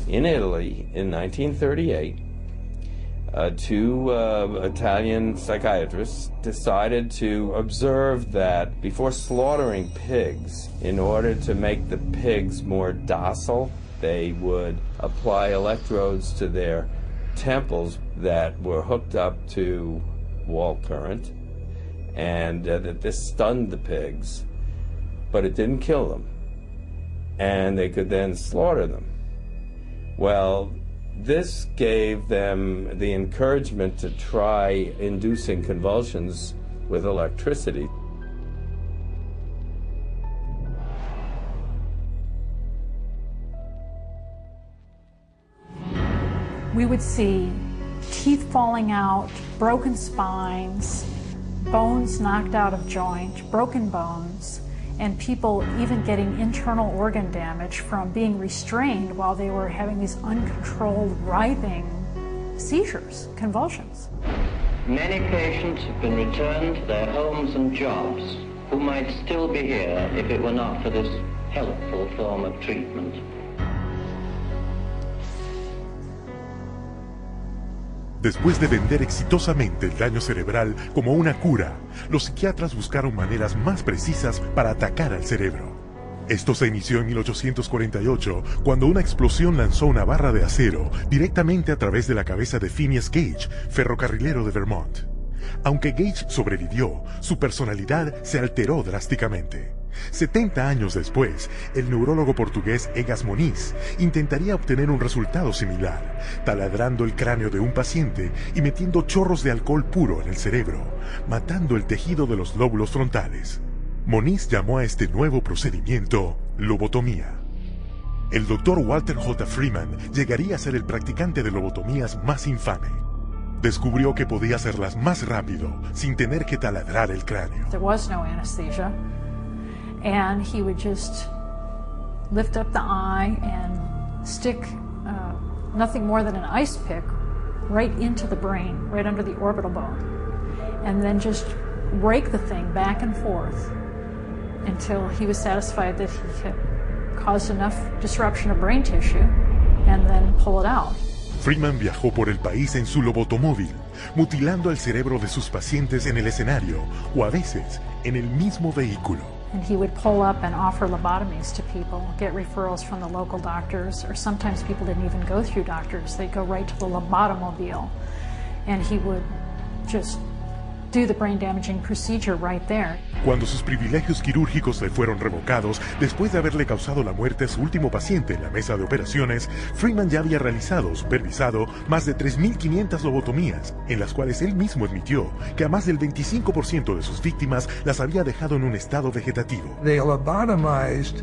In Italy, in 1938, two Italian psychiatrists decided to observe that before slaughtering pigs, in order to make the pigs more docile, they would apply electrodes to their temples that were hooked up to wall current, and that this stunned the pigs, but it didn't kill them, and they could then slaughter them. Well, this gave them the encouragement to try inducing convulsions with electricity. We would see teeth falling out, broken spines, bones knocked out of joint, broken bones, and people even getting internal organ damage from being restrained while they were having these uncontrolled writhing seizures, convulsions. Many patients have been returned to their homes and jobs who might still be here if it were not for this helpful form of treatment. Después de vender exitosamente el daño cerebral como una cura, los psiquiatras buscaron maneras más precisas para atacar al cerebro. Esto se inició en 1848, cuando una explosión lanzó una barra de acero directamente a través de la cabeza de Phineas Gage, ferrocarrilero de Vermont. Aunque Gage sobrevivió, su personalidad se alteró drásticamente. 70 años después, el neurólogo portugués Egas Moniz intentaría obtener un resultado similar, taladrando el cráneo de un paciente y metiendo chorros de alcohol puro en el cerebro, matando el tejido de los lóbulos frontales. Moniz llamó a este nuevo procedimiento lobotomía. El doctor Walter J. Freeman llegaría a ser el practicante de lobotomías más infame. descubrió que podía hacerlas más rápido, sin tener que taladrar el cráneo. There was no anesthesia, and he would just lift up the eye and stick nothing more than an ice pick right into the brain, right under the orbital bone, and then just rake the thing back and forth until he was satisfied that he had caused enough disruption of brain tissue, and then pull it out. Freeman viajó por el país en su lobotomóvil, mutilando el cerebro de sus pacientes en el escenario o a veces en el mismo vehículo. And he would pull up and offer lobotomies to people, get referrals from the local doctors, or sometimes people didn't even go through doctors. They'd go right to the lobotomobile, and he would just do the brain-damaging procedure right there. Cuando sus privilegios quirúrgicos le fueron revocados, después de haberle causado la muerte a su último paciente en la mesa de operaciones, Freeman ya había realizado o supervisado más de 3.500 lobotomías, en las cuales él mismo admitió que a más del 25% de sus víctimas las había dejado en un estado vegetativo. They lobotomized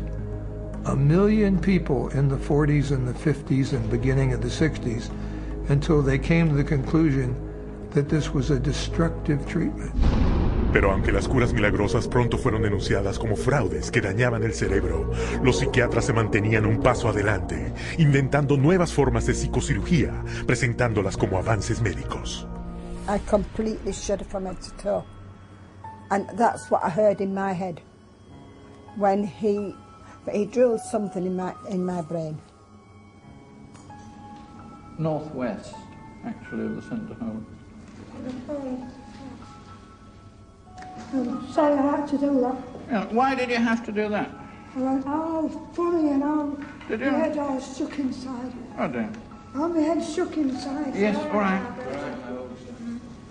1 million people in the 40s and the 50s and beginning of the 60s until they came to the conclusion that this was a destructive treatment. Pero aunque las curas milagrosas pronto fueron denunciadas como fraudes que dañaban el cerebro, los psiquiatras se mantenían un paso adelante, inventando nuevas formas de psicocirugía, presentándolas como avances médicos. I completely shuddered from head to toe. And that's what I heard in my head when he drilled something in my brain. Northwest, actually, of the centre hole. I'm sorry I had to do that. Yeah, why did you have to do that? I went, oh, funny and all. Did you? My head all shook inside. Oh, dear. Oh, my head shook inside. Yes, all right.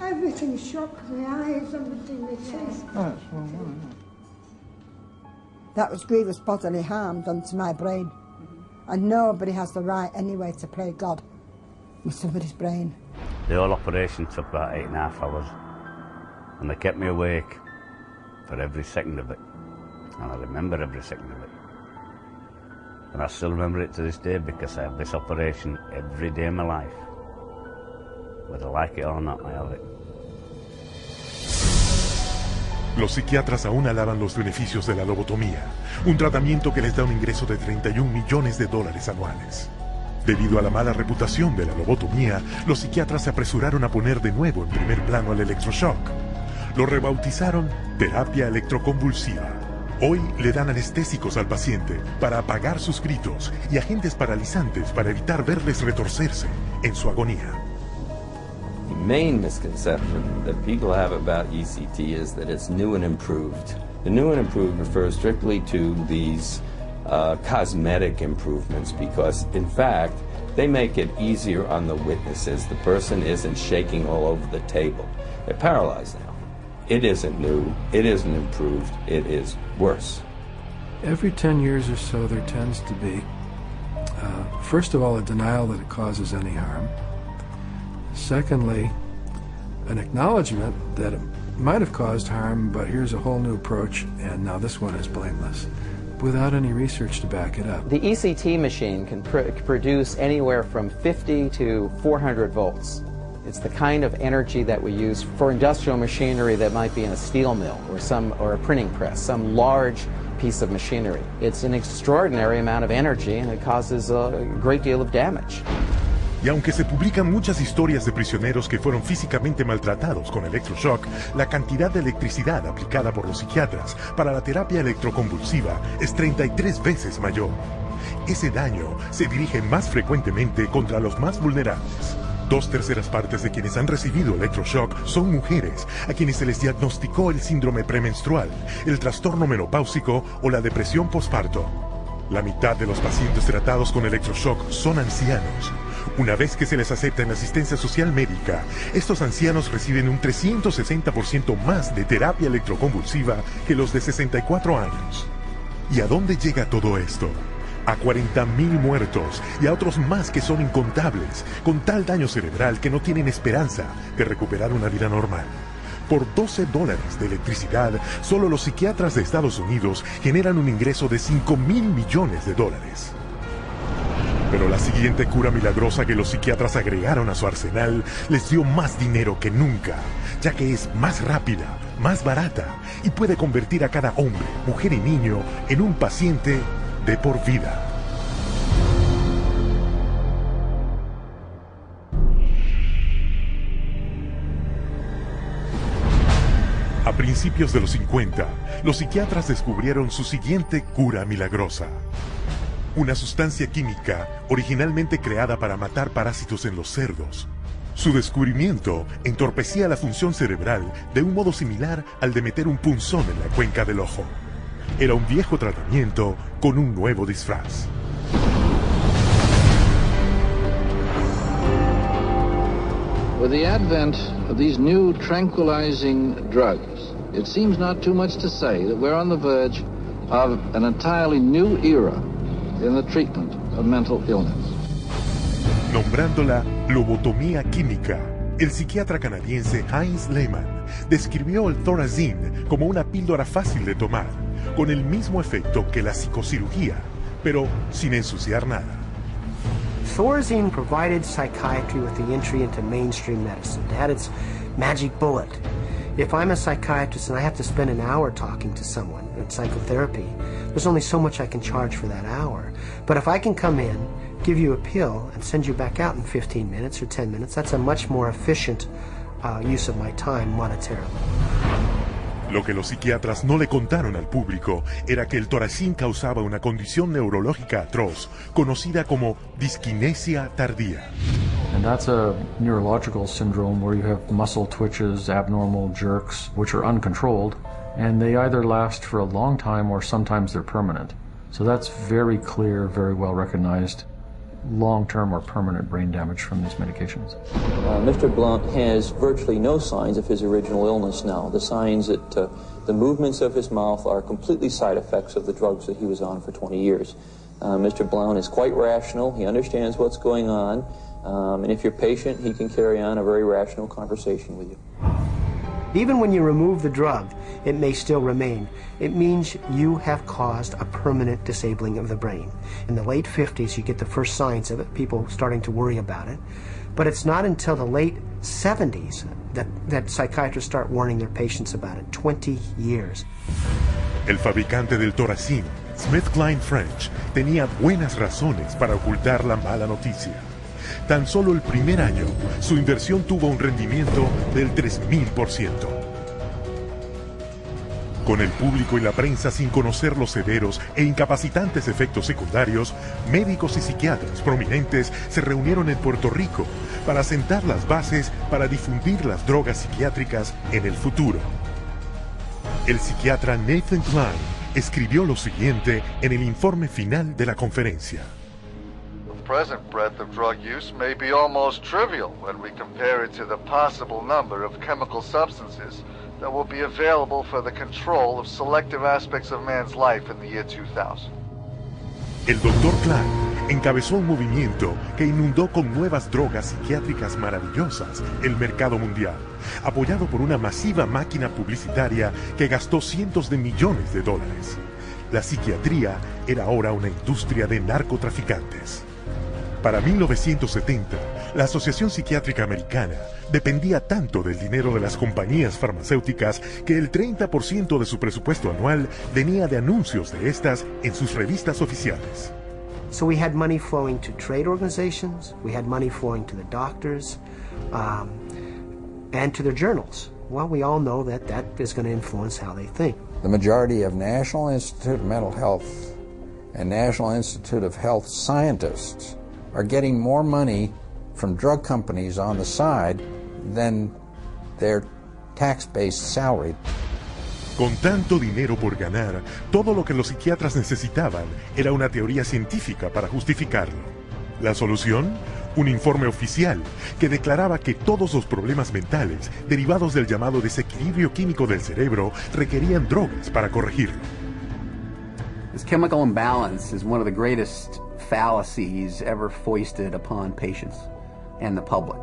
Everything shook, my eyes, everything, my teeth. Oh, that's well, well. That was grievous bodily harm done to my brain. And nobody has the right anyway to play God with somebody's brain. The whole operation took about 8.5 hours, and they kept me awake for every second of it, and I remember every second of it. And I still remember it to this day because I have this operation every day of my life. Whether I like it or not, I have it. Los psiquiatras aún alaban los beneficios de la lobotomía, un tratamiento que les da un ingreso de $31 millones anuales. Debido a la mala reputación de la lobotomía, los psiquiatras se apresuraron a poner de nuevo en primer plano al electroshock. Lo rebautizaron terapia electroconvulsiva. Hoy le dan anestésicos al paciente para apagar sus gritos y agentes paralizantes para evitar verles retorcerse en su agonía. The main misconception that people have about ECT is that it's new and improved. The new and improved refers strictly to these cosmetic improvements because, in fact, they make it easier on the witnesses. The person isn't shaking all over the table. They're paralyzed now. It isn't new. It isn't improved. It is worse. Every 10 years or so, there tends to be, first of all, a denial that it causes any harm. Secondly, an acknowledgement that it might have caused harm, but here's a whole new approach, and now this one is blameless, without any research to back it up. The ECT machine can produce anywhere from 50 to 400 volts. It's the kind of energy that we use for industrial machinery that might be in a steel mill or a printing press, some large piece of machinery. It's an extraordinary amount of energy, and it causes a great deal of damage. Y aunque se publican muchas historias de prisioneros que fueron físicamente maltratados con electroshock, la cantidad de electricidad aplicada por los psiquiatras para la terapia electroconvulsiva es 33 veces mayor. Ese daño se dirige más frecuentemente contra los más vulnerables. 2/3 partes de quienes han recibido electroshock son mujeres a quienes se les diagnosticó el síndrome premenstrual, el trastorno menopáusico o la depresión posparto. La mitad de los pacientes tratados con electroshock son ancianos. Una vez que se les acepta en asistencia social médica, estos ancianos reciben un 360% más de terapia electroconvulsiva que los de 64 años. ¿Y a dónde llega todo esto? A 40.000 muertos y a otros más que son incontables, con tal daño cerebral que no tienen esperanza de recuperar una vida normal. Por $12 de electricidad, solo los psiquiatras de Estados Unidos generan un ingreso de $5.000 millones. Pero la siguiente cura milagrosa que los psiquiatras agregaron a su arsenal les dio más dinero que nunca, ya que es más rápida, más barata y puede convertir a cada hombre, mujer y niño en un paciente de por vida. A principios de los 50, los psiquiatras descubrieron su siguiente cura milagrosa. Una sustancia química originalmente creada para matar parásitos en los cerdos. Su descubrimiento entorpecía la función cerebral de un modo similar al de meter un punzón en la cuenca del ojo. Era un viejo tratamiento con un nuevo disfraz. With the advent of these new tranquilizing drugs, it seems not too much to say that we're on the verge of an entirely new era in the treatment of mental illness. Nombrándola lobotomía química, el psiquiatra canadiense Heinz Lehmann describió el Thorazine como una píldora fácil de tomar, con el mismo efecto que la psicocirugía, pero sin ensuciar nada. Thorazine provided psychiatry with the entry into mainstream medicine. It had its magic bullet. If I'm a psychiatrist and I have to spend an hour talking to someone in psychotherapy, there's only so much I can charge for that hour. But if I can come in, give you a pill, and send you back out in 15 minutes or 10 minutes, that's a much more efficient use of my time monetarily. Lo que los psiquiatras no le contaron al público era que el Thorazine causaba una condición neurológica atroz, conocida como disquinesia tardía. And that's a neurological syndrome where you have muscle twitches, abnormal jerks, which are uncontrolled, and they either last for a long time or sometimes they're permanent. So that's very clear, very well recognized long-term or permanent brain damage from these medications. Mr. Blount has virtually no signs of his original illness now. The signs that the movements of his mouth are completely side effects of the drugs that he was on for 20 years. Mr. Blount is quite rational. He understands what's going on. And if you're patient, he can carry on a very rational conversation with you. Even when you remove the drug, it may still remain. It means you have caused a permanent disabling of the brain. In the late 50s, you get the first signs of it, people starting to worry about it. But it's not until the late 70s that psychiatrists start warning their patients about it. 20 years. El fabricante del Thorazine, SmithKline French, tenía buenas razones para ocultar la mala noticia. Tan solo el primer año, su inversión tuvo un rendimiento del 3000%. Con el público y la prensa sin conocer los severos e incapacitantes efectos secundarios, médicos y psiquiatras prominentes se reunieron en Puerto Rico para sentar las bases para difundir las drogas psiquiátricas en el futuro. El psiquiatra Nathan Klein escribió lo siguiente en el informe final de la conferencia. The present breadth of drug use may be almost trivial when we compare it to the possible number of chemical substances that will be available for the control of selective aspects of man's life in the year 2000. El Dr. Klein encabezó un movimiento que inundó con nuevas drogas psiquiátricas maravillosas el mercado mundial, apoyado por una masiva máquina publicitaria que gastó cientos de millones de dólares. La psiquiatría era ahora una industria de narcotraficantes. Para 1970, la Asociación Psiquiátrica Americana dependía tanto del dinero de las compañías farmacéuticas que el 30% de su presupuesto anual venía de anuncios de estas en sus revistas oficiales. So we had money flowing to trade organizations, we had money flowing to the doctors, and to their journals. Well, we all know that that is going to influence how they think. The majority of National Institute of Mental Health and National Institute of Health scientists are getting more money from drug companies on the side than their tax-based salary. Con tanto dinero por ganar, todo lo que los psiquiatras necesitaban era una teoría científica para justificarlo. ¿La solución? Un informe oficial que declaraba que todos los problemas mentales derivados del llamado desequilibrio químico del cerebro requerían drogas para corregirlo. This chemical imbalance is one of the greatest fallacies ever foisted upon patients and the public.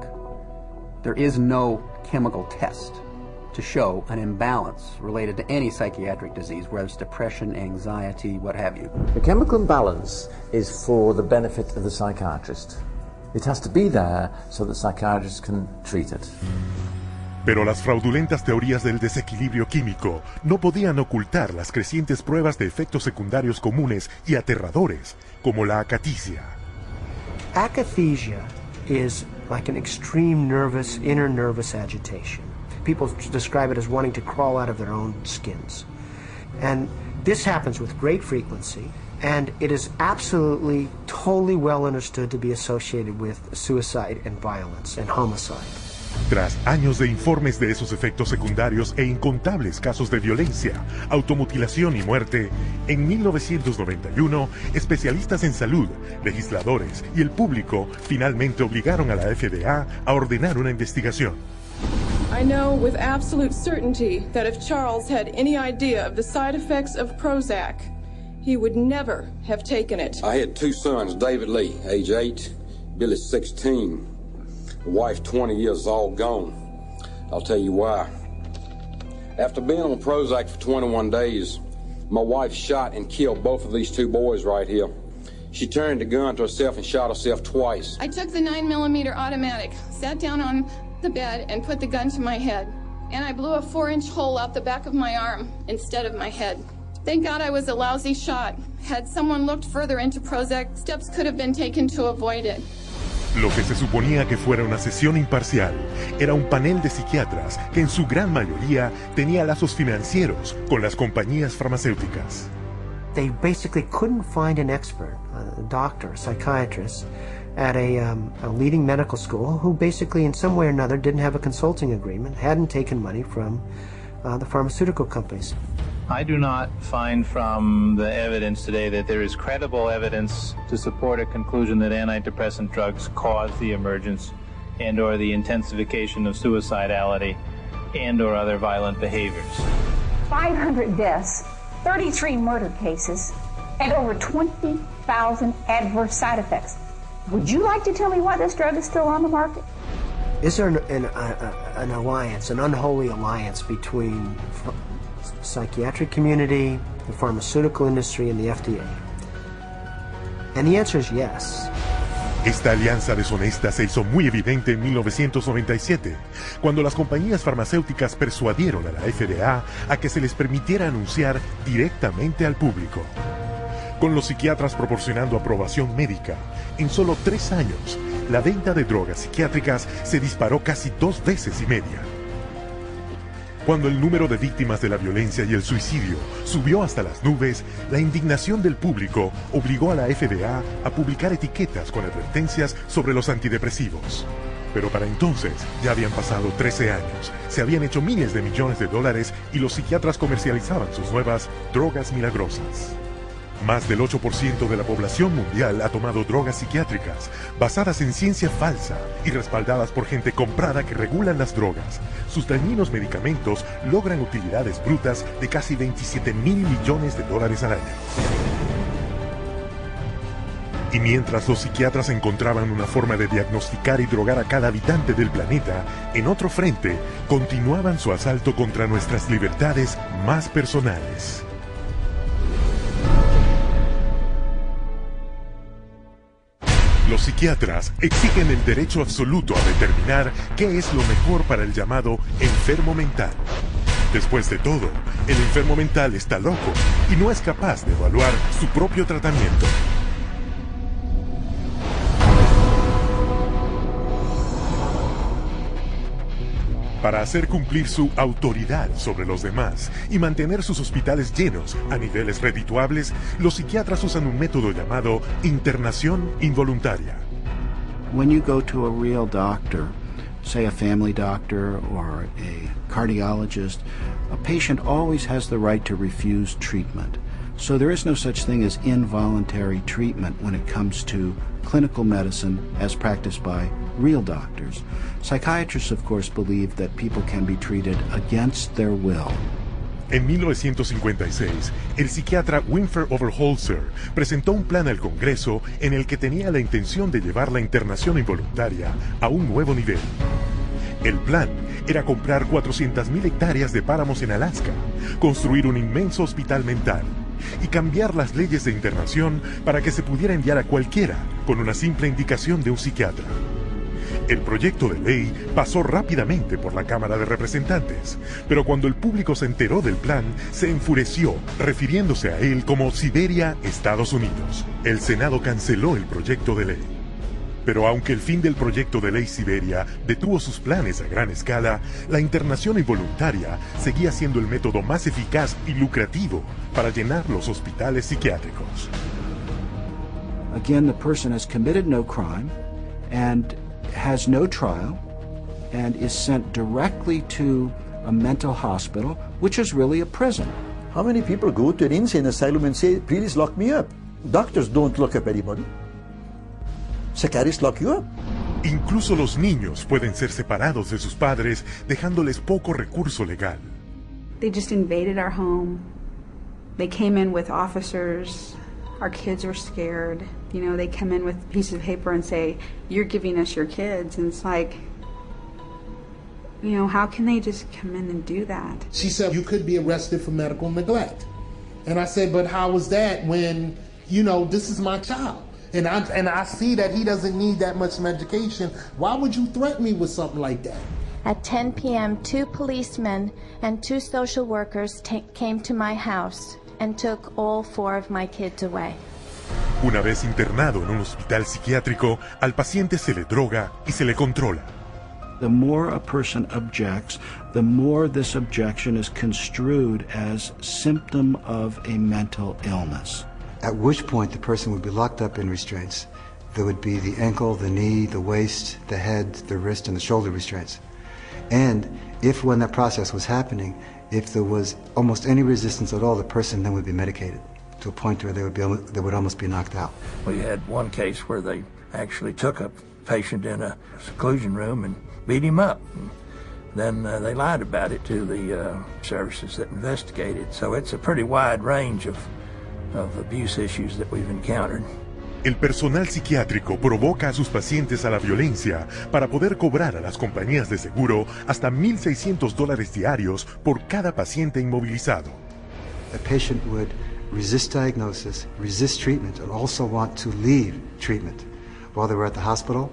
There is no chemical test to show an imbalance related to any psychiatric disease, whether it's depression, anxiety, what have you. The chemical imbalance is for the benefit of the psychiatrist. It has to be there so that psychiatrists can treat it. Pero las fraudulentas teorías del desequilibrio químico no podían ocultar las crecientes pruebas de efectos secundarios comunes y aterradores, como la akathisia. Akathisia is like an extreme inner nervous agitation. People describe it as wanting to crawl out of their own skins. And this happens with great frequency, and it is absolutely, totally well understood to be associated with suicide and violence and homicide. Tras años de informes de esos efectos secundarios e incontables casos de violencia, automutilación y muerte, en 1991, especialistas en salud, legisladores y el público finalmente obligaron a la FDA a ordenar una investigación. I know with absolute certainty that if Charles had any idea of the side effects of Prozac, he would never have taken it. I had two sons, David Lee, age 8, Billy 16. The wife 20 years, all gone. I'll tell you why. After being on Prozac for 21 days, my wife shot and killed both of these two boys right here. She turned the gun to herself and shot herself twice. I took the 9mm automatic, sat down on the bed and put the gun to my head. And I blew a 4-inch hole out the back of my arm instead of my head. Thank God I was a lousy shot. Had someone looked further into Prozac, steps could have been taken to avoid it. Lo que se suponía que fuera una sesión imparcial era un panel de psiquiatras que en su gran mayoría tenía lazos financieros con las compañías farmacéuticas. They basically couldn't find an expert, a doctor, a psychiatrist, at a leading medical school who basically in some way or another didn't have a consulting agreement, hadn't taken money from the pharmaceutical companies. I do not find from the evidence today that there is credible evidence to support a conclusion that antidepressant drugs cause the emergence and or the intensification of suicidality and or other violent behaviors. 500 deaths, 33 murder cases, and over 20,000 adverse side effects. Would you like to tell me why this drug is still on the market? Is there an alliance, an unholy alliance between psychiatric community, the pharmaceutical industry, and the FDA? And the answer is yes. Esta alianza deshonesta se hizo muy evidente en 1997, cuando las compañías farmacéuticas persuadieron a la FDA a que se les permitiera anunciar directamente al público. Con los psiquiatras proporcionando aprobación médica, en solo 3 años, la venta de drogas psiquiátricas se disparó casi 2 veces y media. Cuando el número de víctimas de la violencia y el suicidio subió hasta las nubes, la indignación del público obligó a la FDA a publicar etiquetas con advertencias sobre los antidepresivos. Pero para entonces ya habían pasado 13 años, se habían hecho miles de millones de dólares y los psiquiatras comercializaban sus nuevas drogas milagrosas. Más del 8% de la población mundial ha tomado drogas psiquiátricas, basadas en ciencia falsa y respaldadas por gente comprada que regulan las drogas. Sus dañinos medicamentos logran utilidades brutas de casi 27.000 millones de dólares al año. Y mientras los psiquiatras encontraban una forma de diagnosticar y drogar a cada habitante del planeta, en otro frente continuaban su asalto contra nuestras libertades más personales. Los psiquiatras exigen el derecho absoluto a determinar qué es lo mejor para el llamado enfermo mental. Después de todo, el enfermo mental está loco y no es capaz de evaluar su propio tratamiento. Para hacer cumplir su autoridad sobre los demás y mantener sus hospitales llenos a niveles redituables, los psiquiatras usan un método llamado internación involuntaria. When you go to a real doctor, say a family doctor or a cardiologist, a patient always has the right to refuse treatment. So there is no such thing as involuntary treatment when it comes to clinical medicine as practiced by real doctors. Psychiatrists, of course, believe that people can be treated against their will. En 1956, el psiquiatra Winford Overholser presentó un plan al Congreso en el que tenía la intención de llevar la internación involuntaria a un nuevo nivel. El plan era comprar 400.000 hectáreas de páramos en Alaska, construir un inmenso hospital mental y cambiar las leyes de internación para que se pudiera enviar a cualquiera con una simple indicación de un psiquiatra. El proyecto de ley pasó rápidamente por la Cámara de Representantes, pero cuando el público se enteró del plan, se enfureció, refiriéndose a él como Siberia, Estados Unidos. El Senado canceló el proyecto de ley. Pero aunque el fin del proyecto de ley Siberia detuvo sus planes a gran escala, la internación involuntaria seguía siendo el método más eficaz y lucrativo para llenar los hospitales psiquiátricos. Again, the person has committed no crime and has no trial and is sent directly to a mental hospital, which is really a prison. How many people go to an insane asylum and say, please lock me up? Doctors don't lock up anybody. Psychiatrists lock you up. Incluso los niños pueden ser separados de sus padres, dejándoles poco recurso legal. They just invaded our home. They came in with officers. Our kids were scared. You know, they come in with pieces of paper and say, you're giving us your kids. And it's like, you know, how can they just come in and do that? She said, you could be arrested for medical neglect. And I said, but how is that when, you know, this is my child? And I see that he doesn't need that much medication. Why would you threaten me with something like that? At 10 p.m., 2 policemen and 2 social workers came to my house and took all 4 of my kids away. Una vez internado en un hospital psiquiátrico, al paciente se le droga y se le controla. The more a person objects, the more this objection is construed as symptom of a mental illness. At which point the person would be locked up in restraints. There would be the ankle, the knee, the waist, the head, the wrist, and the shoulder restraints. And if when that process was happening, if there was almost any resistance at all, the person then would be medicated to a point where they would almost be knocked out. We had one case where they actually took a patient in a seclusion room and beat him up. Then they lied about it to the services that investigated. So it's a pretty wide range of abuse issues that we've encountered. El personal psiquiátrico provoca a sus pacientes a la violencia para poder cobrar a las compañías de seguro hasta $1,600 diarios por cada paciente inmovilizado. A patient would resist diagnosis, resist treatment, and also want to leave treatment while they were at the hospital.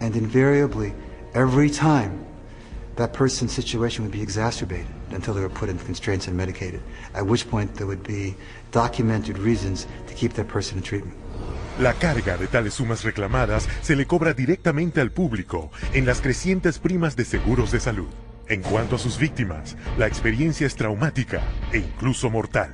And invariably, every time, that person's situation would be exacerbated until they were put in constraints and medicated, at which point there would be documented reasons to keep that person in treatment. La carga de tales sumas reclamadas se le cobra directamente al público en las crecientes primas de seguros de salud. En cuanto a sus víctimas, la experiencia es traumática e incluso mortal.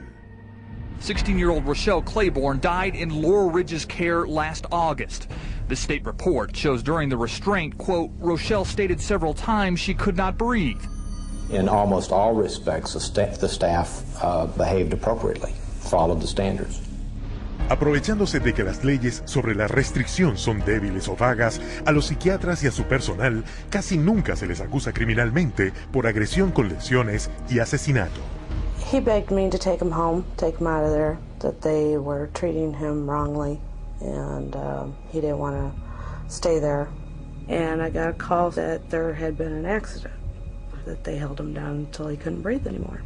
16-year-old Rochelle Claiborne died in Laurel Ridge's care last August. The state report shows during the restraint, quote, Rochelle stated several times she could not breathe. In almost all respects, the staff behaved appropriately, followed the standards. Aprovechándose de que las leyes sobre la restricción son débiles o vagas, a los psiquiatras y a su personal casi nunca se les acusa criminalmente por agresión con lesiones y asesinato. He begged me to take him home, take him out of there, that they were treating him wrongly, and he didn't want to stay there. And I got a call that there had been an accident, that they held him down until he couldn't breathe anymore.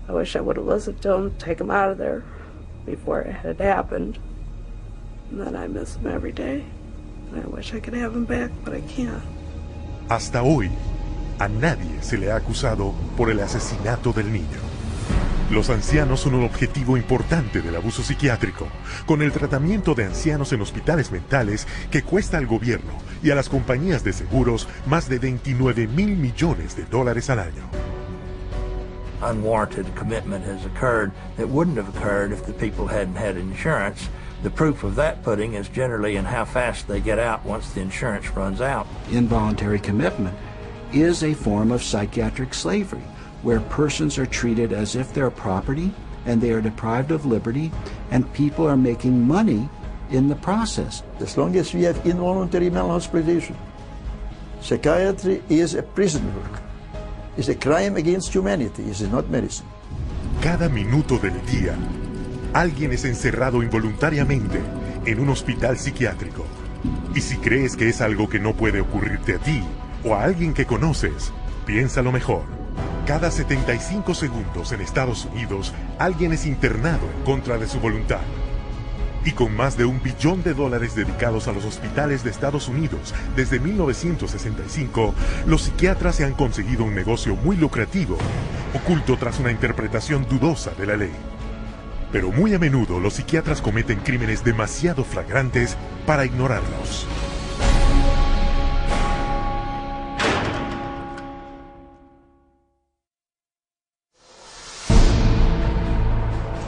I wish I would have listened to him, take him out of there before it had happened. And then I miss him every day. And I wish I could have him back, but I can't. Hasta hoy, a nadie se le ha acusado por el asesinato del niño. Los ancianos son un objetivo importante del abuso psiquiátrico, con el tratamiento de ancianos en hospitales mentales que cuesta al gobierno y a las compañías de seguros más de $29,000 millones al año. Unwarranted commitment has occurred that wouldn't have occurred if the people hadn't had insurance. The proof of that pudding is generally in how fast they get out once the insurance runs out. Involuntary commitment is a form of psychiatric slavery, where persons are treated as if they're property and they are deprived of liberty, and people are making money in the process. As long as we have involuntary mental hospitalization, psychiatry is a prison work. It's a crime against humanity. It is not medicine. Cada minuto del día, alguien es encerrado involuntariamente en un hospital psiquiátrico. Y si crees que es algo que no puede ocurrirte a ti, o a alguien que conoces, piénsalo mejor. Cada 75 segundos en Estados Unidos, alguien es internado en contra de su voluntad. Y con más de $1 billón dedicados a los hospitales de Estados Unidos desde 1965, los psiquiatras se han conseguido un negocio muy lucrativo, oculto tras una interpretación dudosa de la ley. Pero muy a menudo los psiquiatras cometen crímenes demasiado flagrantes para ignorarlos.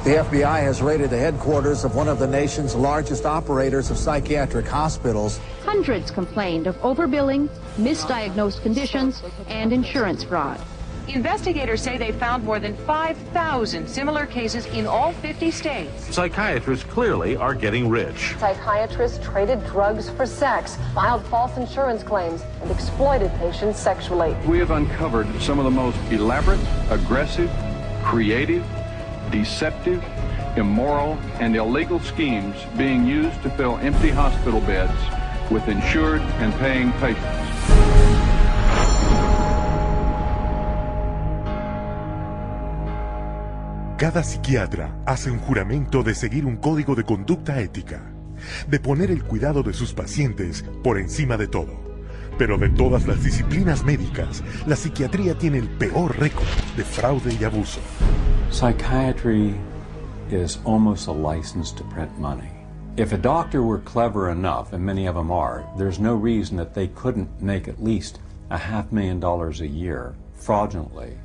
The FBI has raided the headquarters of one of the nation's largest operators of psychiatric hospitals. Hundreds complained of overbilling, misdiagnosed conditions, and insurance fraud. Investigators say they found more than 5,000 similar cases in all 50 states. Psychiatrists clearly are getting rich. Psychiatrists traded drugs for sex, filed false insurance claims, and exploited patients sexually. We have uncovered some of the most elaborate, aggressive, creative, deceptive, immoral, and illegal schemes being used to fill empty hospital beds with insured and paying patients. Cada psiquiatra hace un juramento de seguir un código de conducta ética, de poner el cuidado de sus pacientes por encima de todo. Pero de todas las disciplinas médicas, la psiquiatría tiene el peor récord de fraude y abuso. Psychiatry is almost a license to print money. If a doctor were clever enough, and many of them are, there's no reason that they couldn't make at least $500,000 a year fraudulently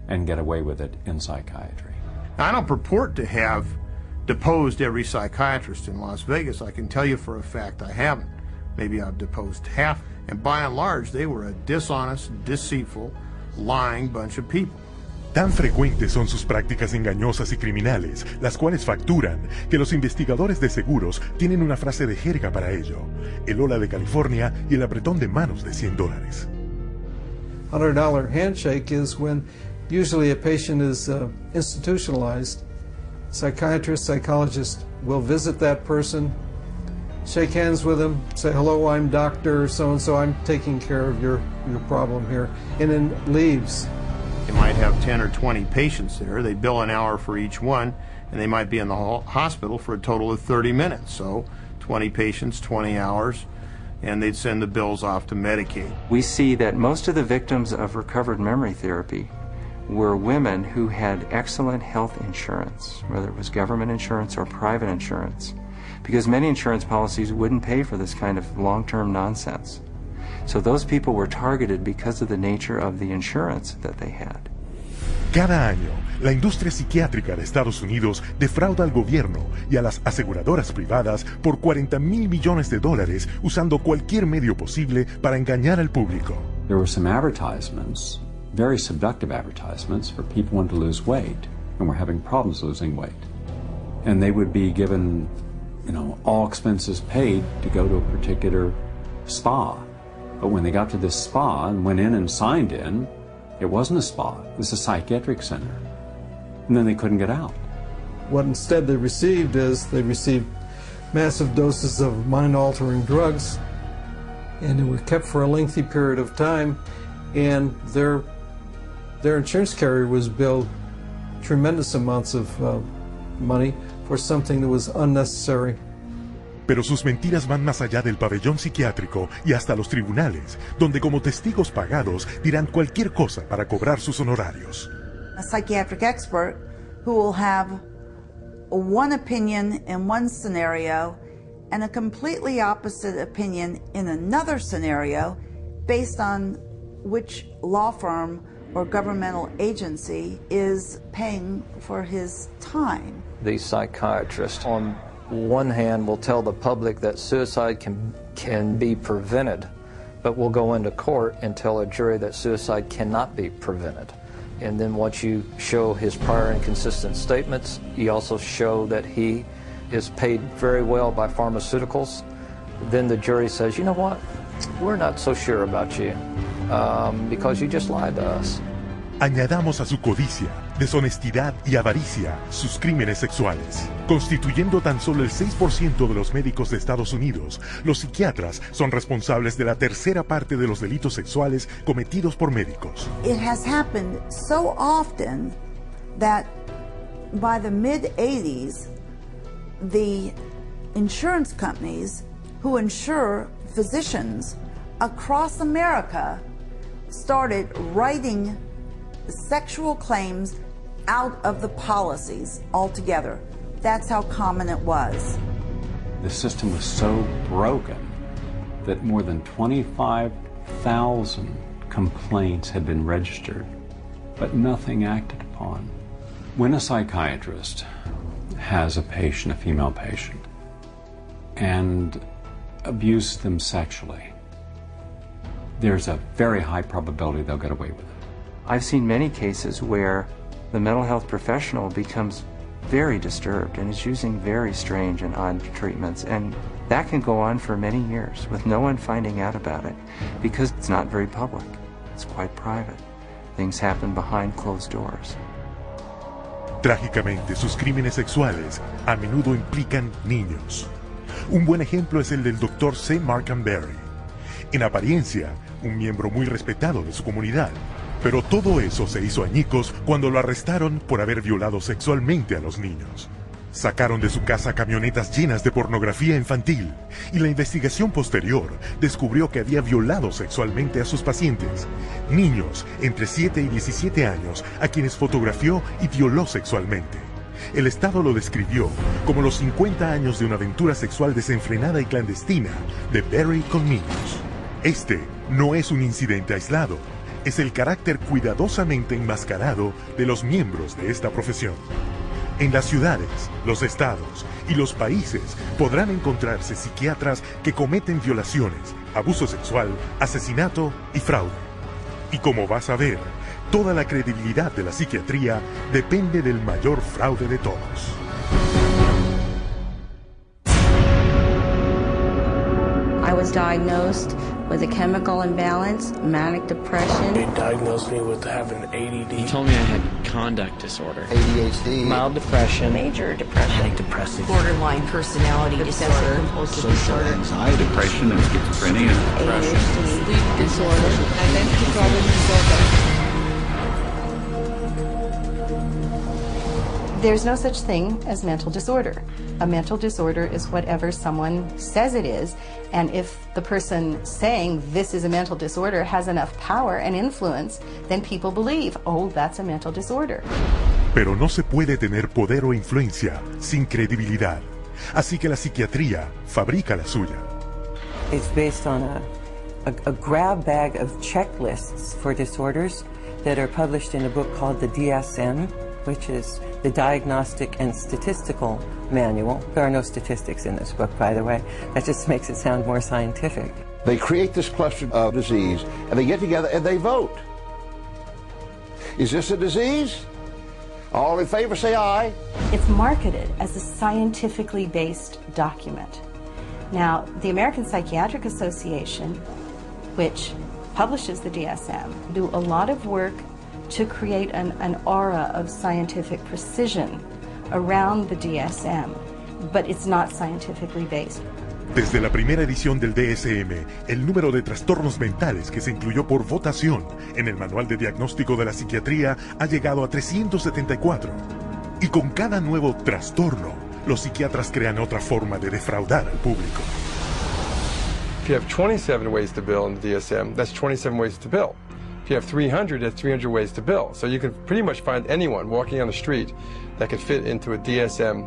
and get away with it in psychiatry. I don't purport to have deposed every psychiatrist in Las Vegas. I can tell you for a fact I haven't. Maybe I've deposed half. And by and large, they were a dishonest, deceitful, lying bunch of people. Tan frecuentes son sus prácticas engañosas y criminales, las cuales facturan, que los investigadores de seguros tienen una frase de jerga para ello: el hola de California y el apretón de manos de $100. $100 handshake is when usually a patient is institutionalized. Psychiatrist, psychologist will visit that person, shake hands with them, say, hello, I'm Dr. So-and-so, I'm taking care of your problem here, and then leaves. They might have 10 or 20 patients there. They bill an hour for each one, and they might be in the hospital for a total of 30 minutes. So 20 patients, 20 hours, and they'd send the bills off to Medicaid. We see that most of the victims of recovered memory therapy were women who had excellent health insurance, whether it was government insurance or private insurance, because many insurance policies wouldn't pay for this kind of long-term nonsense. So those people were targeted because of the nature of the insurance that they had. Cada año, la industria psiquiátrica de Estados Unidos defrauda al gobierno y a las aseguradoras privadas por $40,000 millones usando cualquier medio posible para engañar al público. There were some advertisements, very seductive advertisements, for people wanting to lose weight and were having problems losing weight. And they would be given, all expenses paid to go to a particular spa. But when they got to this spa and went in and signed in, it wasn't a spa, it was a psychiatric center. And then they couldn't get out. What instead they received massive doses of mind-altering drugs, and they were kept for a lengthy period of time, and their insurance carrier was billed tremendous amounts of money for something that was unnecessary. Pero sus mentiras van más allá del pabellón psiquiátrico y hasta los tribunales, donde como testigos pagados dirán cualquier cosa para cobrar sus honorarios. A psychiatric expert who will have one opinion in one scenario and a completely opposite opinion in another scenario based on which law firm or governmental agency is paying for his time. The psychiatrist on one hand will tell the public that suicide can be prevented, but will go into court and tell a jury that suicide cannot be prevented. And then once you show his prior inconsistent statements, you also show that he is paid very well by pharmaceuticals, then the jury says, you know what, we're not so sure about you because you just lied to us. Añadamos a su codicia, deshonestidad y avaricia sus crímenes sexuales. Constituyendo tan solo el 6% de los médicos de Estados Unidos, los psiquiatras son responsables de la tercera parte de los delitos sexuales cometidos por médicos. It has happened so often that by the mid-80s, the insurance companies who insure physicians across America started writing sexual claims out of the policies altogether. That's how common it was. The system was so broken that more than 25,000 complaints had been registered, but nothing acted upon. When a psychiatrist has a patient, a female patient, and abuses them sexually, there's a very high probability they'll get away with it. I've seen many cases where the mental health professional becomes very disturbed and is using very strange and odd treatments, and that can go on for many years with no one finding out about it because it's not very public. It's quite private. Things happen behind closed doors. Trágicamente, sus crímenes sexuales a menudo implican niños. Un buen ejemplo es el del Dr. C. Markham Berry. En apariencia, un miembro muy respetado de su comunidad. Pero todo eso se hizo añicos cuando lo arrestaron por haber violado sexualmente a los niños. Sacaron de su casa camionetas llenas de pornografía infantil y la investigación posterior descubrió que había violado sexualmente a sus pacientes, niños entre 7 y 17 años a quienes fotografió y violó sexualmente. El Estado lo describió como los 50 años de una aventura sexual desenfrenada y clandestina de Berry con niños. Este no es un incidente aislado. Es el carácter cuidadosamente enmascarado de los miembros de esta profesión. En las ciudades, los estados y los países podrán encontrarse psiquiatras que cometen violaciones, abuso sexual, asesinato y fraude. Y como vas a ver, toda la credibilidad de la psiquiatría depende del mayor fraude de todos. I was diagnosed with a chemical imbalance, manic depression. They diagnosed me with having ADD. He told me I had conduct disorder, ADHD, mild depression, Major depression, manic depressive, borderline personality disorder, compulsive disorder, anxiety, depression, and schizophrenia, ADHD, sleep disorder, identity problem disorder. There's no such thing as mental disorder. A mental disorder is whatever someone says it is, and if the person saying this is a mental disorder has enough power and influence, then people believe, oh, that's a mental disorder. Pero no se puede tener poder o influencia sin credibilidad. Así que la psiquiatría fabrica la suya. It's based on a grab bag of checklists for disorders that are published in a book called the DSM, which is the Diagnostic and Statistical Manual. There are no statistics in this book, by the way. That just makes it sound more scientific. They create this cluster of disease, and they get together and they vote. Is this a disease? All in favor, say aye. It's marketed as a scientifically based document. Now, the American Psychiatric Association, which publishes the DSM, do a lot of work to create an aura of scientific precision around the DSM, but it's not scientifically based. Desde la primera edición del DSM, el número de trastornos mentales que se incluyó por votación en el Manual de Diagnóstico de la Psiquiatría ha llegado a 374. Y con cada nuevo trastorno, los psiquiatras crean otra forma de defraudar al público. If you have 27 ways to bill in the DSM, that's 27 ways to bill. If you have 300, that's 300 ways to bill. So you can pretty much find anyone walking on the street that could fit into a DSM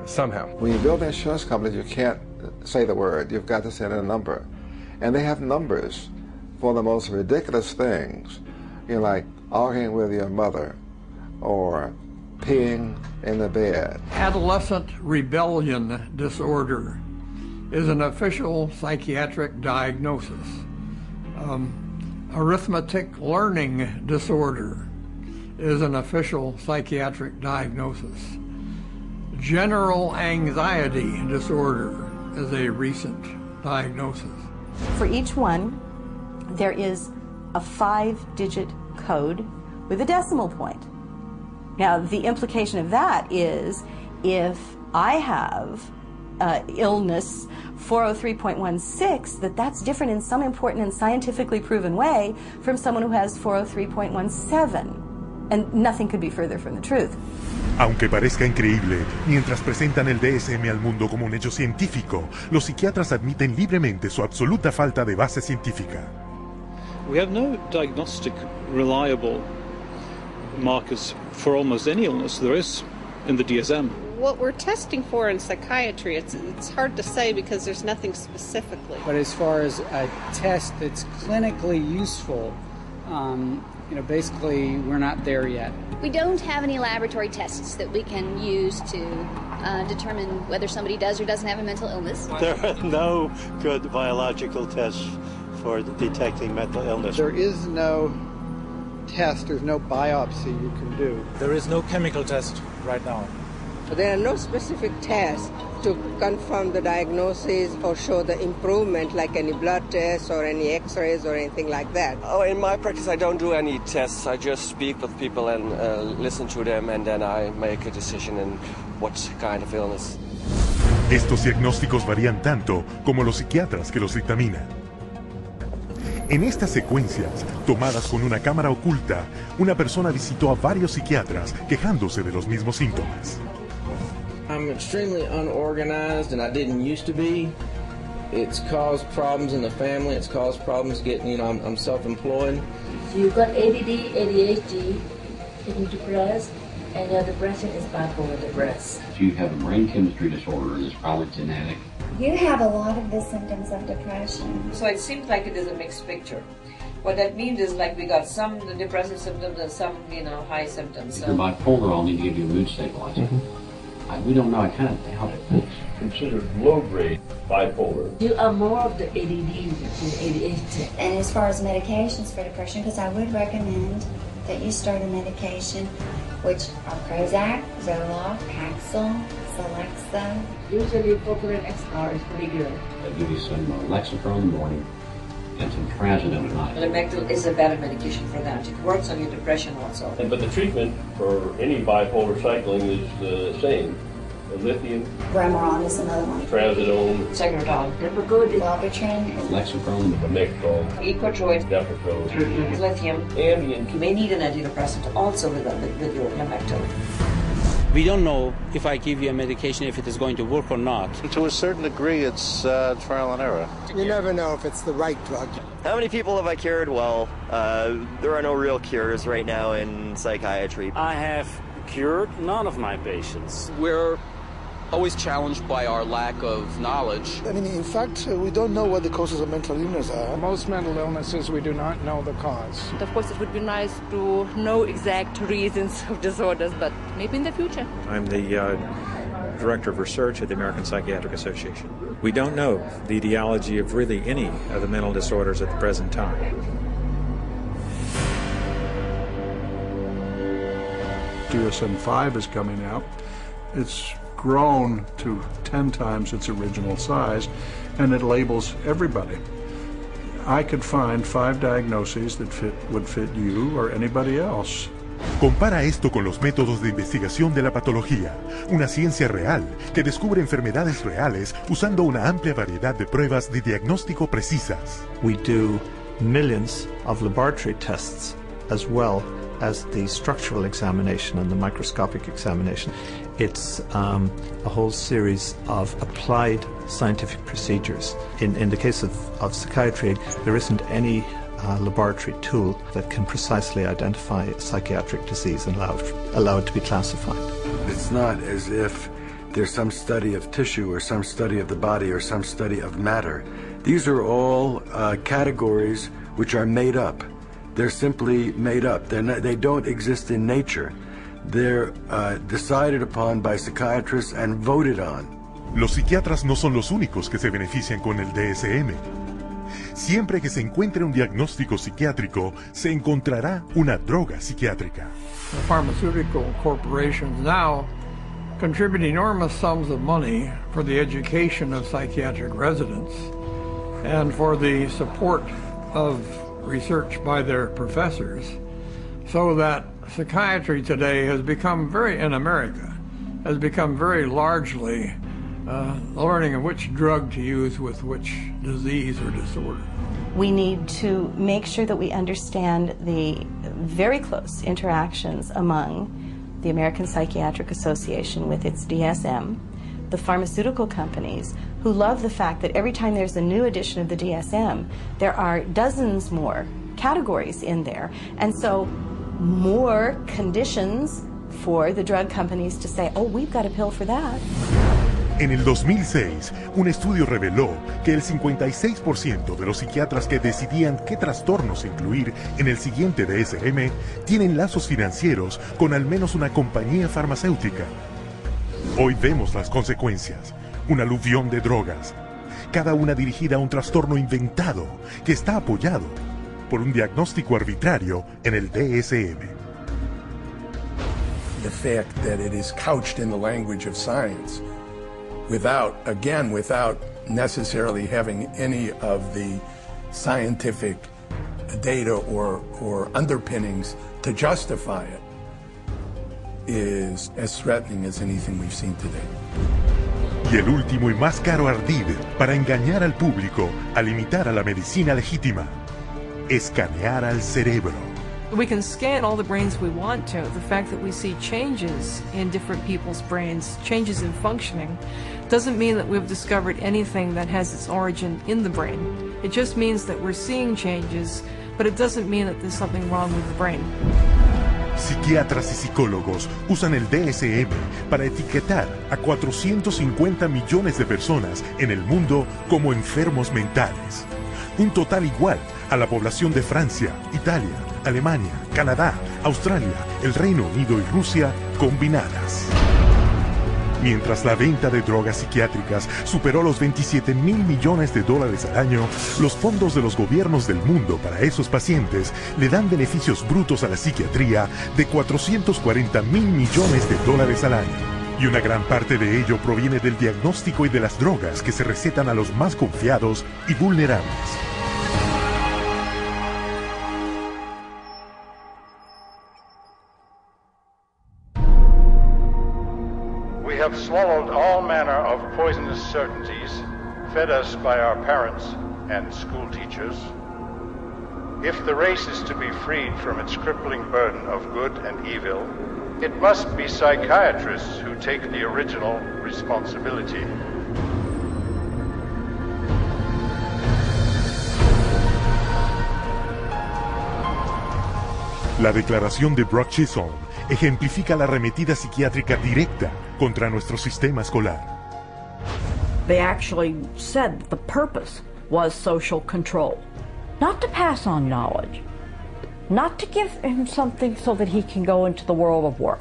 somehow. When you build insurance companies, you can't say the word. You've got to say a number. And they have numbers for the most ridiculous things. You know, like arguing with your mother or peeing in the bed. Adolescent rebellion disorder is an official psychiatric diagnosis. Arithmetic learning disorder is an official psychiatric diagnosis. General anxiety disorder is a recent diagnosis. For each one, there is a 5-digit code with a decimal point. Now, the implication of that is if I have illness 403.16, that's different in some important and scientifically proven way from someone who has 403.17. And nothing could be further from the truth. Aunque parezca increíble, mientras presentan el DSM al mundo como un hecho científico, los psiquiatras admiten libremente su absoluta falta de base científica. We have no diagnostic reliable markers for almost any illness there is in the DSM. What we're testing for in psychiatry, it's hard to say because there's nothing specifically. But as far as a test that's clinically useful, basically we're not there yet. We don't have any laboratory tests that we can use to determine whether somebody does or doesn't have a mental illness. There are no good biological tests for detecting mental illness. There is no test, there's no biopsy you can do. There is no chemical test right now. There are no specific tests to confirm the diagnosis or show the improvement, like any blood tests or any x-rays or anything like that. Oh, in my practice, I don't do any tests. I just speak with people and listen to them, and then I make a decision in what kind of illness. Estos diagnósticos varían tanto como los psiquiatras que los dictaminan. En estas secuencias, tomadas con una cámara oculta, una persona visitó a varios psiquiatras quejándose de los mismos síntomas. I'm extremely unorganized, and I didn't used to be. It's caused problems in the family. It's caused problems getting, I'm self-employed. You've got ADD, ADHD, you're depressed, and your depression is bipolar depressed. You have a brain chemistry disorder, and it's probably genetic. You have a lot of the symptoms of depression. So it seems like it is a mixed picture. What that means is like we got some depressive symptoms and some, high symptoms. If you're bipolar, I'll need to give you a mood stabilizer. We don't know. I kind of doubt it. It's considered low-grade bipolar. You are more of the ADD than ADHD. And as far as medications for depression, because I would recommend that you start a medication, which are Prozac, Zoloft, Paxil, Celexa. Usually Propylene XR is pretty good. I'll give you some Lexapro in the morning and some Trazodone at night. Lamictal is a better medication for that. It works on your depression also. But the treatment for any bipolar cycling is the same. Lithium. Remeron is another one. Trazodone. Segretol. Lipigood. Wellbutrin. Lexapro. Lamictal. Ecotroid. Depakote. Lithium. Ambien. You may need an antidepressant also with your Lamictal. We don't know if I give you a medication if it is going to work or not. To a certain degree, it's trial and error. You never know if it's the right drug. How many people have I cured? Well, there are no real cures right now in psychiatry. I have cured none of my patients. We're always challenged by our lack of knowledge. I mean, in fact, we don't know what the causes of mental illness are. Most mental illnesses, we do not know the cause. Of course, it would be nice to know exact reasons of disorders, but maybe in the future. I'm the Director of Research at the American Psychiatric Association. We don't know the etiology of really any of the mental disorders at the present time. DSM-5 is coming out. It's grown to 10 times its original size, and it labels everybody. I could find 5 diagnoses that would fit you or anybody else. Compara esto con los métodos de investigación de la patología, una ciencia real que descubre enfermedades reales usando una amplia variedad de pruebas de diagnóstico precisas. We do millions of laboratory tests as well as the structural examination and the microscopic examination. It's a whole series of applied scientific procedures. In the case of psychiatry, there isn't any laboratory tool that can precisely identify a psychiatric disease and allow it to be classified. It's not as if there's some study of tissue or some study of the body or some study of matter. These are all categories which are made up. They're simply made up. They don't exist in nature. They're decided upon by psychiatrists and voted on. Los psiquiatras no son los únicos que se benefician con el DSM. Siempre que se encuentre un diagnóstico psiquiátrico, se encontrará una droga psiquiátrica. The pharmaceutical corporations now contribute enormous sums of money for the education of psychiatric residents and for the support of research by their professors. So that psychiatry today has become in America, has become very largely learning of which drug to use with which disease or disorder. We need to make sure that we understand the very close interactions among the American Psychiatric Association with its DSM, the pharmaceutical companies, who love the fact that every time there's a new edition of the DSM, there are dozens more categories in there, and so more conditions for the drug companies to say, oh, we've got a pill for that. En el 2006, un estudio reveló que el 56% de los psiquiatras que decidían qué trastornos incluir en el siguiente DSM tienen lazos financieros con al menos una compañía farmacéutica. Hoy vemos las consecuencias, un aluvión de drogas, cada una dirigida a un trastorno inventado que está apoyado por un diagnóstico arbitrario en el DSM. The fact that it is couched in the language of science without necessarily having any of the scientific data or underpinnings to justify it is as threatening as anything we've seen today. Y el último y más caro ardid para engañar al público al imitar a la medicina legítima: escanear al cerebro. We can scan all the brains we want to. The fact that we see changes in different people's brains, changes in functioning, doesn't mean that we've discovered anything that has its origin in the brain. It just means that we're seeing changes, but it doesn't mean that there's something wrong with the brain. Psiquiatras y psicólogos usan el DSM para etiquetar a 450 millones de personas en el mundo como enfermos mentales. Un total igual a la población de Francia, Italia, Alemania, Canadá, Australia, el Reino Unido y Rusia combinadas. Mientras la venta de drogas psiquiátricas superó los 27 mil millones de dólares al año, los fondos de los gobiernos del mundo para esos pacientes le dan beneficios brutos a la psiquiatría de 440 mil millones de dólares al año. Y una gran parte de ello proviene del diagnóstico y de las drogas que se recetan a los más confiados y vulnerables. We have swallowed all manner of poisonous certainties, fed us by our parents and school teachers. If the race is to be freed from its crippling burden of good and evil, it must be psychiatrists who take the original responsibility. La declaración de Brock Chisholm ejemplifica la arremetida psiquiátrica directa contra nuestro sistema escolar. They actually said the purpose was social control, not to pass on knowledge, not to give him something so that he can go into the world of work.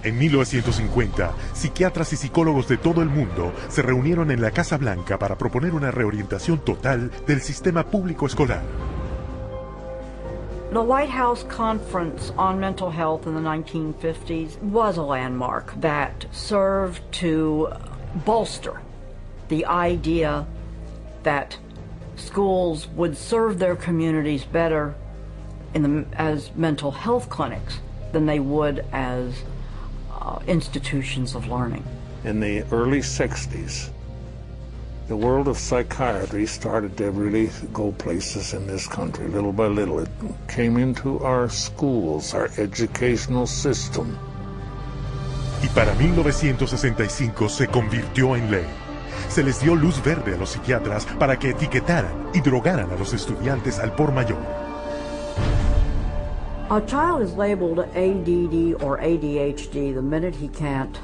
En 1950, psiquiatras y psicólogos de todo el mundo se reunieron en la Casa Blanca para proponer una reorientación total del sistema público escolar. The White House Conference on Mental Health in the 1950s was a landmark that served to bolster the idea that schools would serve their communities better as mental health clinics than they would as institutions of learning. In the early 60s, the world of psychiatry started to really go places in this country. Little by little, it came into our schools, our educational system. Y para 1965 se convirtió en ley. Se les dio luz verde a los psiquiatras para que etiquetaran y drogaran a los estudiantes al por mayor. A child is labeled ADD or ADHD the minute he can't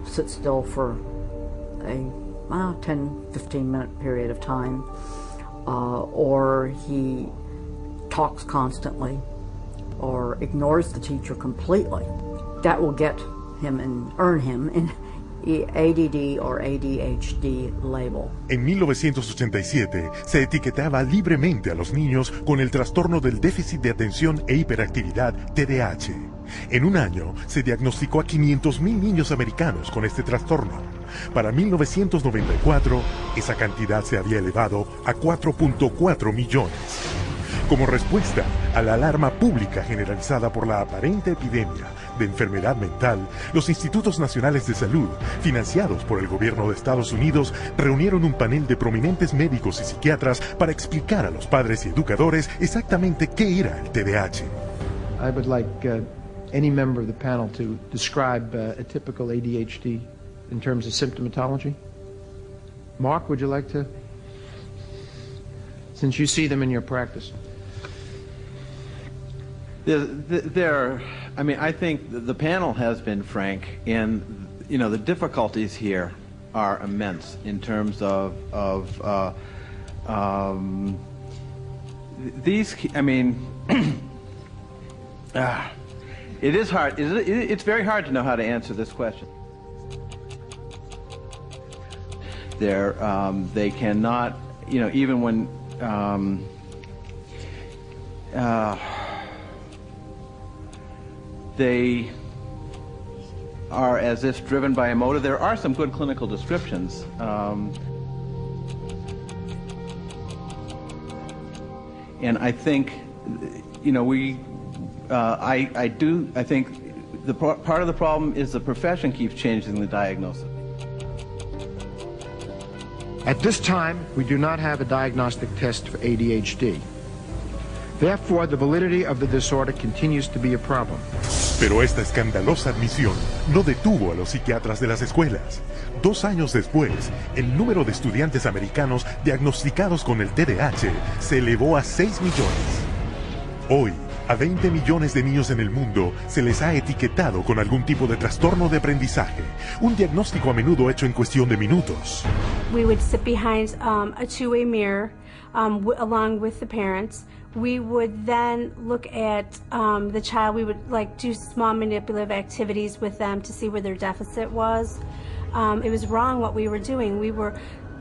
sit still for a 10-15 minute period of time, or he talks constantly or ignores the teacher completely. That will get him and earn him an ADD or ADHD label. En 1987 se etiquetaba libremente a los niños con el trastorno del déficit de atención e hiperactividad TDAH. En un año se diagnosticó a 500,000 niños americanos con este trastorno. Para 1994, esa cantidad se había elevado a 4.4 millones. como respuesta a la alarma pública generalizada por la aparente epidemia de enfermedad mental, los Institutos Nacionales de Salud, financiados por el gobierno de Estados Unidos, reunieron un panel de prominentes médicos y psiquiatras para explicar a los padres y educadores exactamente qué era el TDAH. I would like any member of the panel to describe a typical ADHD in terms of symptomatology. Mark, would you like to? Since you see them in your practice. I mean, I think the panel has been frank, and you know the difficulties here are immense in terms of these. I mean, it is hard. It's very hard to know how to answer this question. They cannot, you know, even when. They are as if driven by a motive. There are some good clinical descriptions. And I think, you know, I think the part of the problem is the profession keeps changing the diagnosis. At this time, we do not have a diagnostic test for ADHD. Therefore, the validity of the disorder continues to be a problem. Pero esta escandalosa admisión no detuvo a los psiquiatras de las escuelas. 2 años después, el número de estudiantes americanos diagnosticados con el TDAH se elevó a 6 millones. Hoy, a 20 millones de niños en el mundo se les ha etiquetado con algún tipo de trastorno de aprendizaje, un diagnóstico a menudo hecho en cuestión de minutos. We would sit behind a two-way mirror along with the parents. We would then look at the child. We would do small manipulative activities with them to see where their deficit was. It was wrong what we were doing. We were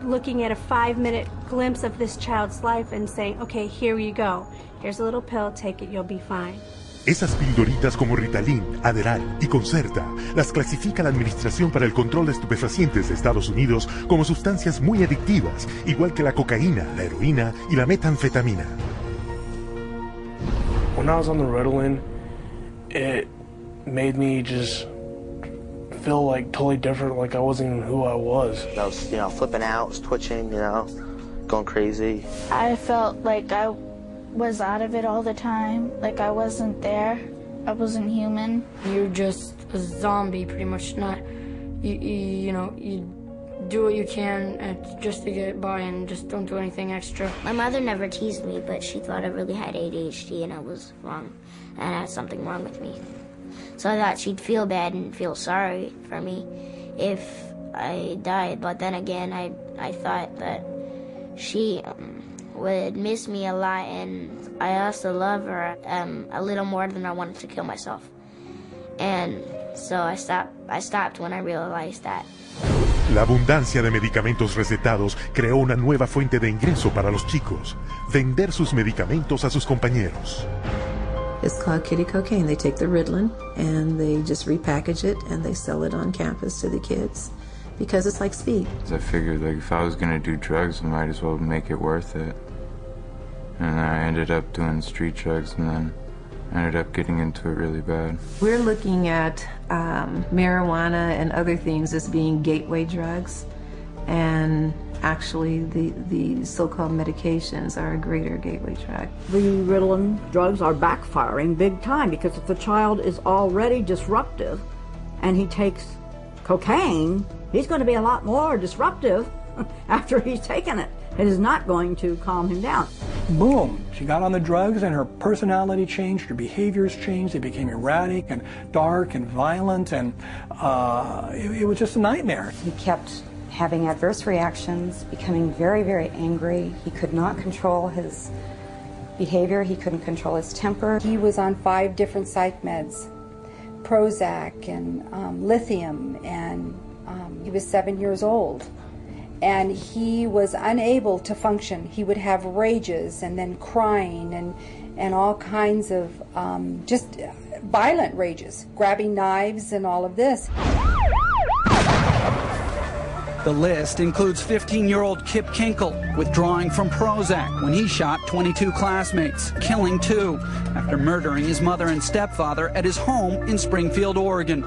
looking at a 5-minute glimpse of this child's life and saying, okay, here you go. Here's a little pill, take it, you'll be fine. Esas pildoritas como Ritalin, Adderall y Concerta las clasifica la Administración para el Control de Estupefacientes de Estados Unidos como sustancias muy adictivas, igual que la cocaína, la heroína y la metanfetamina. When I was on the Ritalin, it made me just feel like totally different, like I wasn't even who I was. I was, flipping out, was twitching, going crazy. I felt like I was out of it all the time, like I wasn't there, I wasn't human. You're just a zombie, pretty much. You do what you can just to get by and just don't do anything extra. My mother never teased me, but she thought I really had ADHD and I was wrong, and I had something wrong with me. So I thought she'd feel bad and feel sorry for me if I died, but then again, I thought that she would miss me a lot, and I also love her a little more than I wanted to kill myself. And so I stopped when I realized that. La abundancia de medicamentos recetados creó una nueva fuente de ingreso para los chicos: vender sus medicamentos a sus compañeros. It's called kitty cocaine. They take the Ritalin and they just repackage it and they sell it on campus to the kids because it's like speed. I figured if I was going to do drugs, I might as well make it worth it. And I ended up doing street drugs, and then I ended up getting into it really bad. We're looking at marijuana and other things as being gateway drugs, and actually the so-called medications are a greater gateway drug. The Ritalin drugs are backfiring big time because if the child is already disruptive and he takes cocaine, he's going to be a lot more disruptive after he's taken it. It is not going to calm him down. Boom, she got on the drugs and her personality changed, her behaviors changed, they became erratic and dark and violent, and it was just a nightmare. He kept having adverse reactions, becoming very, very angry. He could not control his behavior, he couldn't control his temper. He was on 5 different psych meds, Prozac and lithium, and he was 7 years old. And he was unable to function. He would have rages and then crying and all kinds of just violent rages, grabbing knives and all of this. The list includes 15-year-old Kip Kinkle withdrawing from Prozac when he shot 22 classmates, killing 2 after murdering his mother and stepfather at his home in Springfield, Oregon.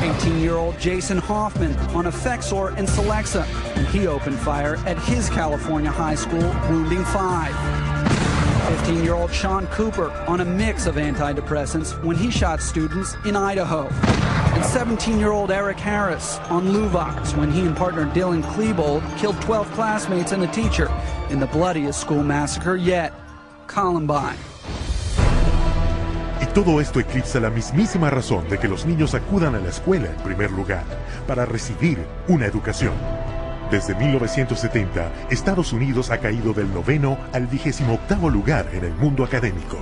18-year-old Jason Hoffman on Effexor and Celexa when he opened fire at his California high school, wounding 5. 15-year-old Sean Cooper on a mix of antidepressants when he shot students in Idaho. And 17-year-old Eric Harris on Luvox when he and partner Dylan Klebold killed 12 classmates and a teacher in the bloodiest school massacre yet, Columbine. Y todo esto eclipsa la mismísima razón de que los niños acudan a la escuela en primer lugar, para recibir una educación. Desde 1970, Estados Unidos ha caído del 9º al 28º lugar en el mundo académico.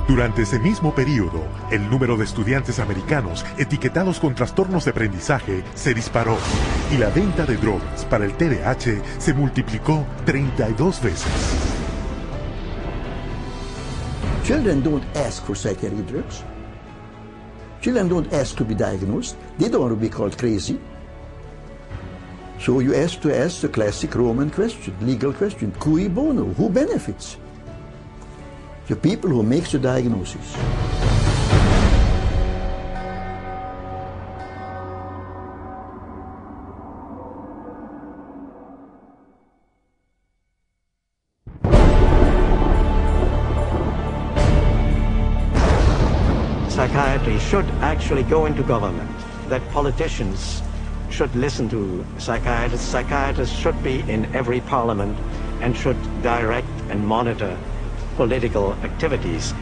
Durante ese mismo periodo, el número de estudiantes americanos etiquetados con trastornos de aprendizaje se disparó y la venta de drogas para el TDAH se multiplicó 32 veces. Children don't ask for psychiatric drugs. Children don't ask to be diagnosed. They don't want to be called crazy. So you ask the classic Roman question, legal question, cui bono, who benefits? The people who make the diagnosis. Psychiatry should actually go into government, that politicians should listen to psychiatrists. Psychiatrists should be in every parliament and should direct and monitor political activities.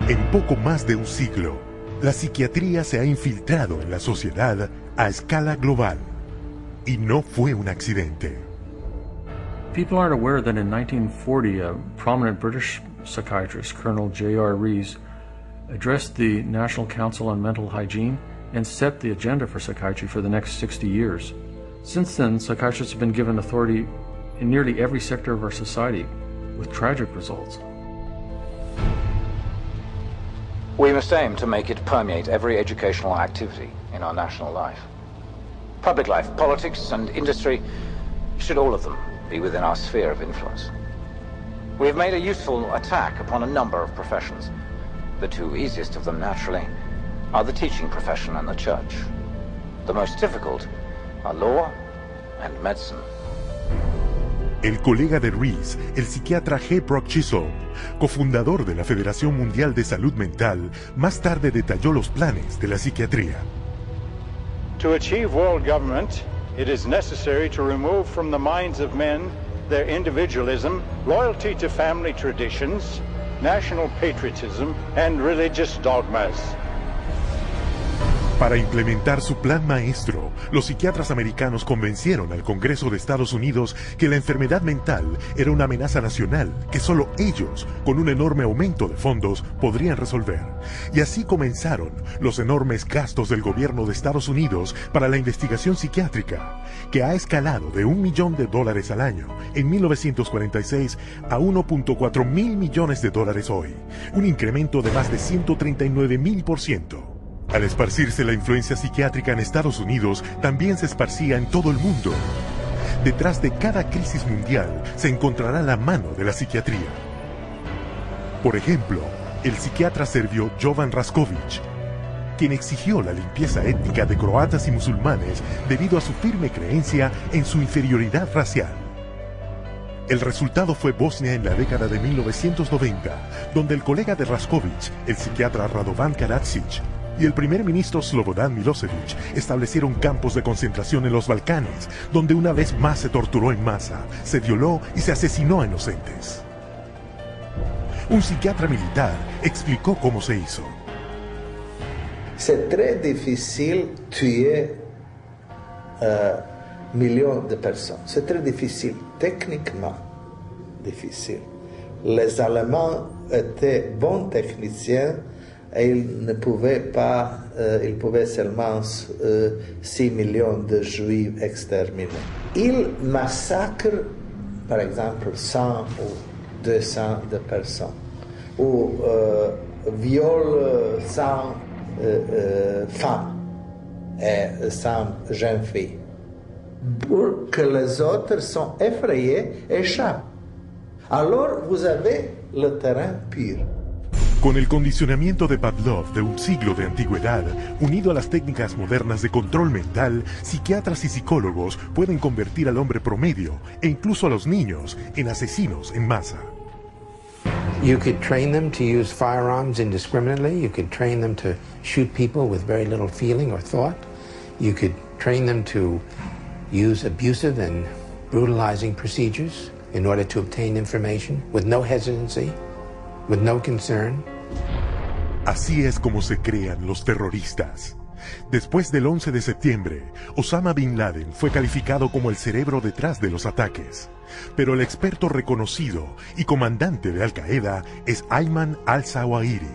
En poco más de un siglo, la psiquiatría se ha infiltrado en la sociedad a escala global. Y no fue un accidente. People aren't aware that in 1940, a prominent British psychiatrist, Colonel J.R. Rees, addressed the National Council on Mental Hygiene and set the agenda for psychiatry for the next 60 years. Since then, psychiatrists have been given authority in nearly every sector of our society, with tragic results. We must aim to make it permeate every educational activity in our national life. Public life, politics, and industry should all of them be within our sphere of influence. We have made a useful attack upon a number of professions. The 2 easiest of them, naturally, are the teaching profession and the church. The most difficult are law and medicine. El colega de Rees, el psiquiatra G. Brock Chisholm, cofundador de la Federación Mundial de Salud Mental, más tarde detalló los planes de la psiquiatría. To achieve world government, it is necessary to remove from the minds of men their individualism, loyalty to family traditions, national patriotism, and religious dogmas. Para implementar su plan maestro, los psiquiatras americanos convencieron al Congreso de Estados Unidos que la enfermedad mental era una amenaza nacional que solo ellos, con un enorme aumento de fondos, podrían resolver. Y así comenzaron los enormes gastos del gobierno de Estados Unidos para la investigación psiquiátrica, que ha escalado de $1 millón al año en 1946 a $1.4 mil millones hoy, un incremento de más de 139,000%. Al esparcirse la influencia psiquiátrica en Estados Unidos, también se esparcía en todo el mundo. Detrás de cada crisis mundial se encontrará la mano de la psiquiatría. Por ejemplo, el psiquiatra serbio Jovan Raskovic, quien exigió la limpieza étnica de croatas y musulmanes debido a su firme creencia en su inferioridad racial. El resultado fue Bosnia en la década de 1990, donde el colega de Raskovic, el psiquiatra Radovan Karadzic, y el primer ministro Slobodan Milosevic establecieron campos de concentración en los Balcanes, donde una vez más se torturó en masa, se violó y se asesinó a inocentes. Un psiquiatra militar explicó cómo se hizo. C'est très difficile tuer millions de personnes. C'est très difficile, techniquement difficile. Les Allemands étaient bons techniciens et ils ne pouvaient pas, ils pouvaient seulement 6 millions de Juifs exterminés. Ils massacrent, par exemple, 100 ou 200 de personnes, ou viole sans femme et sans jeune fille. Pour que les autres sont effrayés, échappent. Alors vous avez le terrain pur. Con el condicionamiento de Pavlov de un siglo de antigüedad, unido a las técnicas modernas de control mental, psiquiatras y psicólogos pueden convertir al hombre promedio, e incluso a los niños, en asesinos en masa. You could train them to use firearms indiscriminately. You could train them to shoot people with very little feeling or thought. You could train them to use abusive and brutalizing procedures in order to obtain information with no hesitancy, with no concern. Así es como se crean los terroristas. Después del 11 de septiembre, Osama Bin Laden fue calificado como el cerebro detrás de los ataques. Pero el experto reconocido y comandante de Al-Qaeda es Ayman al-Zawahiri.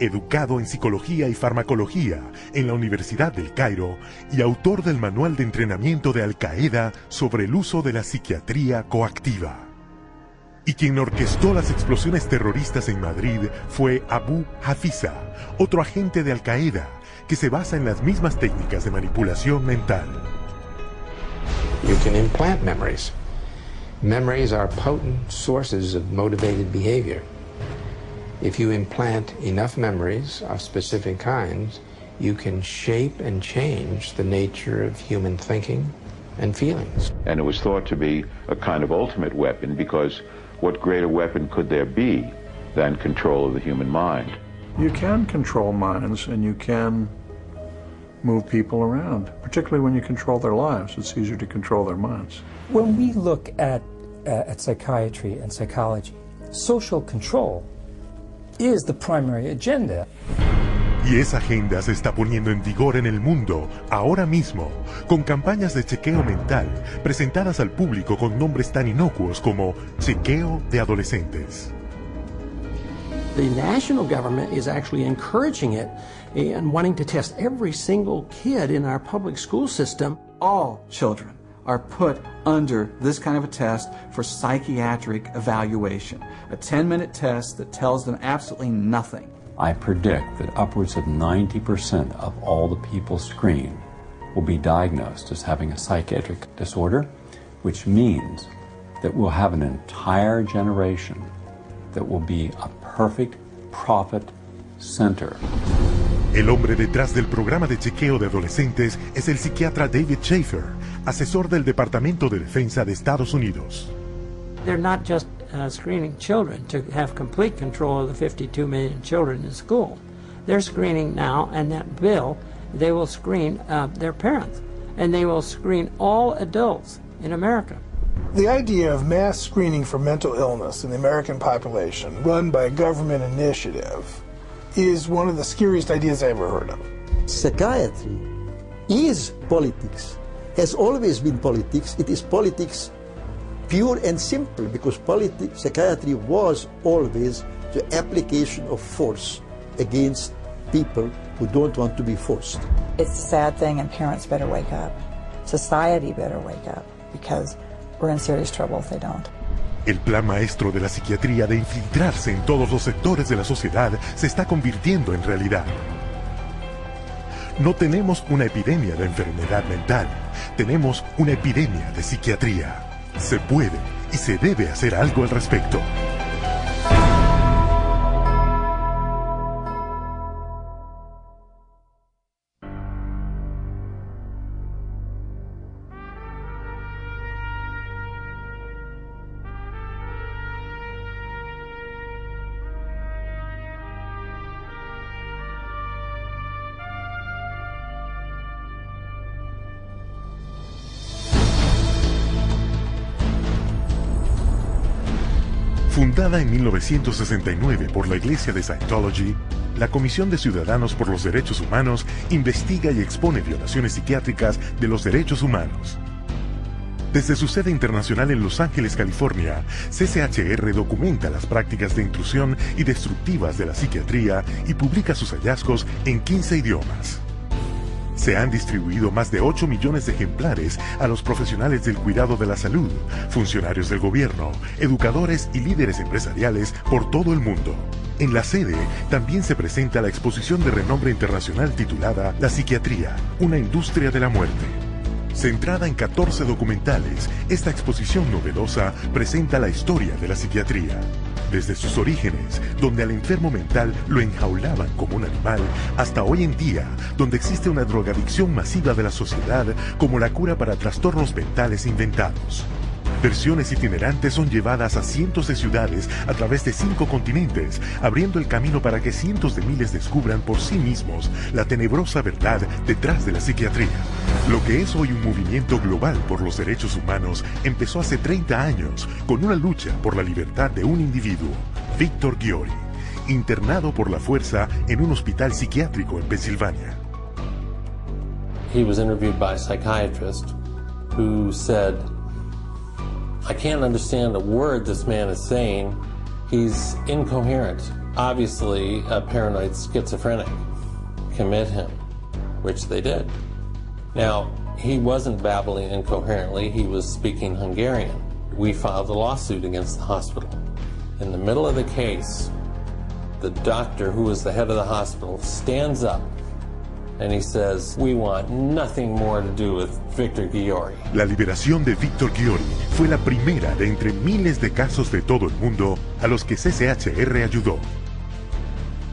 Educado en psicología y farmacología en la Universidad del Cairo y autor del manual de entrenamiento de Al-Qaeda sobre el uso de la psiquiatría coactiva. Y quien orquestó las explosiones terroristas en Madrid fue Abu Hafiza, otro agente de Al-Qaeda, que se basa en las mismas técnicas de manipulación mental. You can implant memories. Memories are potent sources of motivated behavior. If you implant enough memories of specific kinds, you can shape and change the nature of human thinking and feelings. And it was thought to be a kind of ultimate weapon because what greater weapon could there be than control of the human mind? You can control minds and you can move people around, particularly when you control their lives. It's easier to control their minds. When we look at psychiatry and psychology, social control is the primary agenda. Y esa agenda se está poniendo en vigor en el mundo, ahora mismo, con campañas de chequeo mental presentadas al público con nombres tan inocuos como chequeo de adolescentes. The national government is actually encouraging it and wanting to test every single kid in our public school system. All children are put under this kind of a test for psychiatric evaluation, a 10-minute test that tells them absolutely nothing. I predict that upwards of 90% of all the people screened will be diagnosed as having a psychiatric disorder, which means that we'll have an entire generation that will be a perfect profit center. El hombre detrás del programa de chequeo de adolescentes es el psiquiatra David Schaefer, asesor del Departamento de Defensa de Estados Unidos. They're not just screening children to have complete control of the 52 million children in school. They're screening now, and that bill, they will screen their parents, and they will screen all adults in America. The idea of mass screening for mental illness in the American population, run by a government initiative, is one of the scariest ideas I ever heard of. Psychiatry is politics, has always been politics. It is politics pure and simple, because psychiatry was always the application of force against people who don't want to be forced. It's a sad thing, and parents better wake up. Society better wake up, because we're in serious trouble if they don't. El plan maestro de la psiquiatría de infiltrarse en todos los sectores de la sociedad se está convirtiendo en realidad. No tenemos una epidemia de enfermedad mental, tenemos una epidemia de psiquiatría. Se puede y se debe hacer algo al respecto. Fundada en 1969 por la Iglesia de Scientology, la Comisión de Ciudadanos por los Derechos Humanos investiga y expone violaciones psiquiátricas de los derechos humanos. Desde su sede internacional en Los Ángeles, California, CCHR documenta las prácticas de intrusión y destructivas de la psiquiatría y publica sus hallazgos en 15 idiomas. Se han distribuido más de 8 millones de ejemplares a los profesionales del cuidado de la salud, funcionarios del gobierno, educadores y líderes empresariales por todo el mundo. En la sede también se presenta la exposición de renombre internacional titulada La psiquiatría, una industria de la muerte. Centrada en 14 documentales, esta exposición novedosa presenta la historia de la psiquiatría. Desde sus orígenes, donde al enfermo mental lo enjaulaban como un animal, hasta hoy en día, donde existe una drogadicción masiva de la sociedad como la cura para trastornos mentales inventados. Versiones itinerantes son llevadas a cientos de ciudades a través de 5 continentes, abriendo el camino para que cientos de miles descubran por sí mismos la tenebrosa verdad detrás de la psiquiatría. Lo que es hoy un movimiento global por los derechos humanos empezó hace 30 años con una lucha por la libertad de un individuo, Víctor Ghiori, internado por la fuerza en un hospital psiquiátrico en Pensilvania. He was interviewed by a psychiatrist who said, I can't understand a word this man is saying. He's incoherent. Obviously, a paranoid schizophrenic. Commit him, which they did. Now, he wasn't babbling incoherently. He was speaking Hungarian. We filed a lawsuit against the hospital. In the middle of the case, the doctor, who was the head of the hospital, stands up and he says, we want nothing more to do with Victor Ghiori. La liberación de Víctor Ghiori fue la primera de entre miles de casos de todo el mundo a los que CCHR ayudó.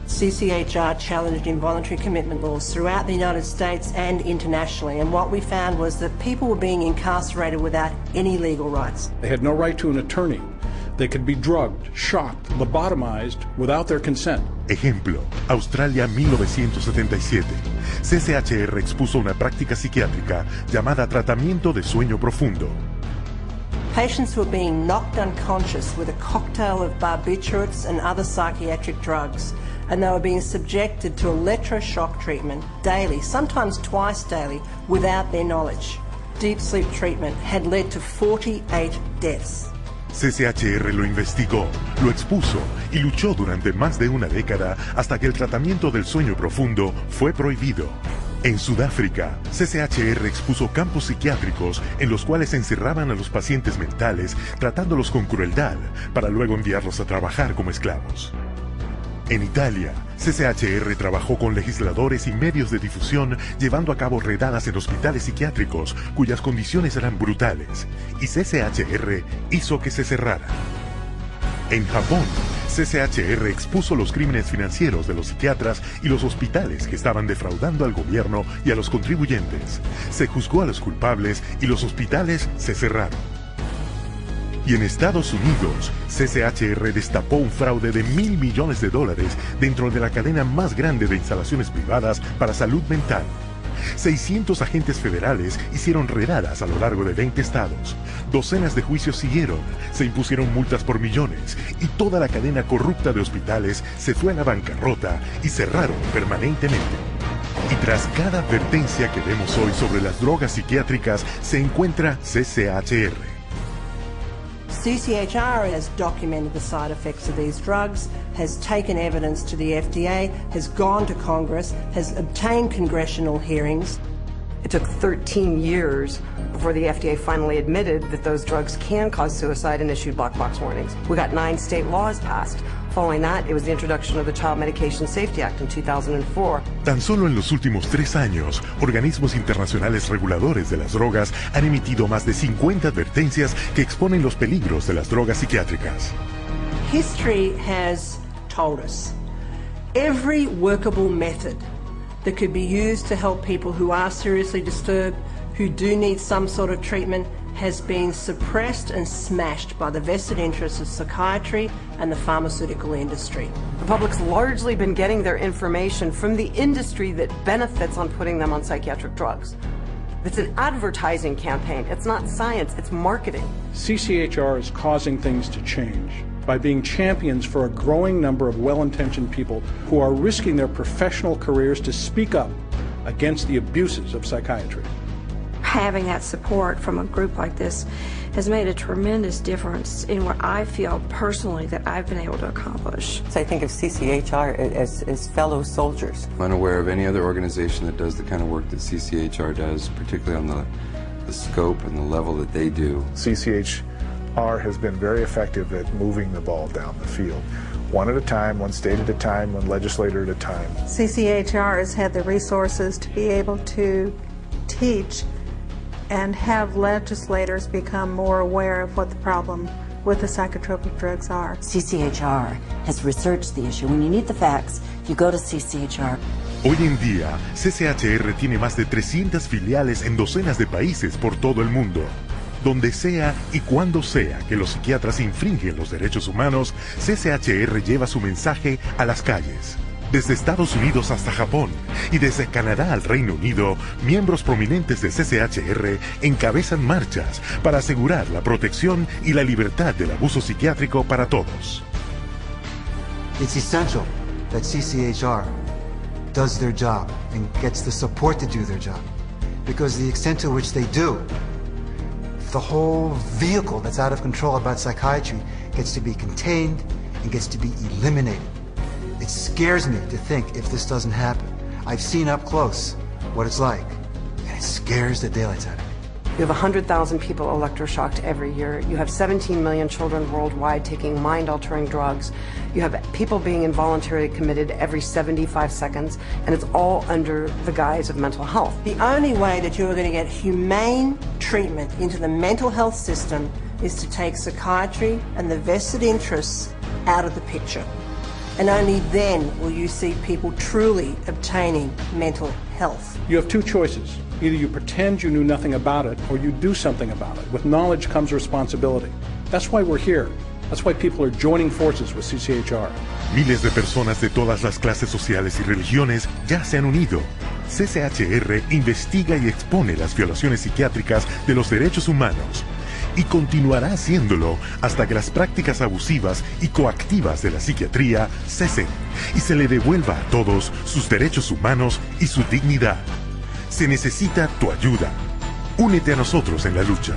CCHR challenged involuntary commitment laws throughout the United States and internationally, and what we found was that people were being incarcerated without any legal rights. They had no right to an attorney. They could be drugged, shocked, lobotomized without their consent. Ejemplo, Australia 1977. CCHR expuso una práctica psiquiátrica llamada tratamiento de sueño profundo. Patients were being knocked unconscious with a cocktail of barbiturates and other psychiatric drugs, and they were being subjected to electroshock treatment daily, sometimes twice daily, without their knowledge. Deep sleep treatment had led to 48 deaths. CCHR lo investigó, lo expuso y luchó durante más de una década hasta que el tratamiento del sueño profundo fue prohibido. En Sudáfrica, CCHR expuso campos psiquiátricos en los cuales encerraban a los pacientes mentales tratándolos con crueldad para luego enviarlos a trabajar como esclavos. En Italia, CCHR trabajó con legisladores y medios de difusión llevando a cabo redadas en hospitales psiquiátricos cuyas condiciones eran brutales, y CCHR hizo que se cerrara. En Japón, CCHR expuso los crímenes financieros de los psiquiatras y los hospitales que estaban defraudando al gobierno y a los contribuyentes. Se juzgó a los culpables y los hospitales se cerraron. Y en Estados Unidos, CCHR destapó un fraude de $1.000 millones dentro de la cadena más grande de instalaciones privadas para salud mental. 600 agentes federales hicieron redadas a lo largo de 20 estados. Docenas de juicios siguieron, se impusieron multas por millones y toda la cadena corrupta de hospitales se fue a la bancarrota y cerraron permanentemente. Y tras cada advertencia que vemos hoy sobre las drogas psiquiátricas se encuentra CCHR. CCHR has documented the side effects of these drugs, has taken evidence to the FDA, has gone to Congress, has obtained congressional hearings. It took 13 years before the FDA finally admitted that those drugs can cause suicide and issued black box warnings. We got 9 state laws passed. Following that, it was the introduction of the Child Medication Safety Act in 2004. Tan solo en los últimos 3 años, organismos internacionales reguladores de las drogas han emitido más de 50 advertencias que exponen los peligros de las drogas psiquiátricas. History has told us every workable method that could be used to help people who are seriously disturbed, who do need some sort of treatment, has been suppressed and smashed by the vested interests of psychiatry and the pharmaceutical industry. The public's largely been getting their information from the industry that benefits on putting them on psychiatric drugs. It's an advertising campaign. It's not science, it's marketing. CCHR is causing things to change by being champions for a growing number of well-intentioned people who are risking their professional careers to speak up against the abuses of psychiatry. Having that support from a group like this has made a tremendous difference in what I feel personally that I've been able to accomplish. So I think of CCHR as fellow soldiers. I'm unaware of any other organization that does the kind of work that CCHR does, particularly on the scope and the level that they do. CCHR has been very effective at moving the ball down the field. one at a time, one state at a time, one legislator at a time. CCHR has had the resources to be able to teach and have legislators become more aware of what the problem with the psychotropic drugs are. CCHR has researched the issue. When you need the facts, you go to CCHR. Hoy en día, CCHR tiene más de 300 filiales en docenas de países por todo el mundo. Donde sea y cuando sea que los psiquiatras infringen los derechos humanos, CCHR lleva su mensaje a las calles. Desde Estados Unidos hasta Japón y desde Canadá al Reino Unido, miembros prominentes de CCHR encabezan marchas para asegurar la protección y la libertad del abuso psiquiátrico para todos. It's essential that CCHR does their job and gets the support to do their job, because the extent to which they do, the whole vehicle that's out of control about psychiatry gets to be contained and gets to be eliminated. It scares me to think if this doesn't happen. I've seen up close what it's like, and it scares the daylights out of me. You have 100,000 people electroshocked every year. You have 17 million children worldwide taking mind-altering drugs. You have people being involuntarily committed every 75 seconds, and it's all under the guise of mental health. The only way that you're going to get humane treatment into the mental health system is to take psychiatry and the vested interests out of the picture. And only then will you see people truly obtaining mental health. You have two choices. Either you pretend you knew nothing about it, or you do something about it. With knowledge comes responsibility. That's why we're here. That's why people are joining forces with CCHR. Miles de personas de todas las clases sociales y religiones ya se han unido. CCHR investiga y expone las violaciones psiquiátricas de los derechos humanos y continuará haciéndolo hasta que las prácticas abusivas y coactivas de la psiquiatría cesen y se le devuelva a todos sus derechos humanos y su dignidad. Se necesita tu ayuda. Únete a nosotros en la lucha.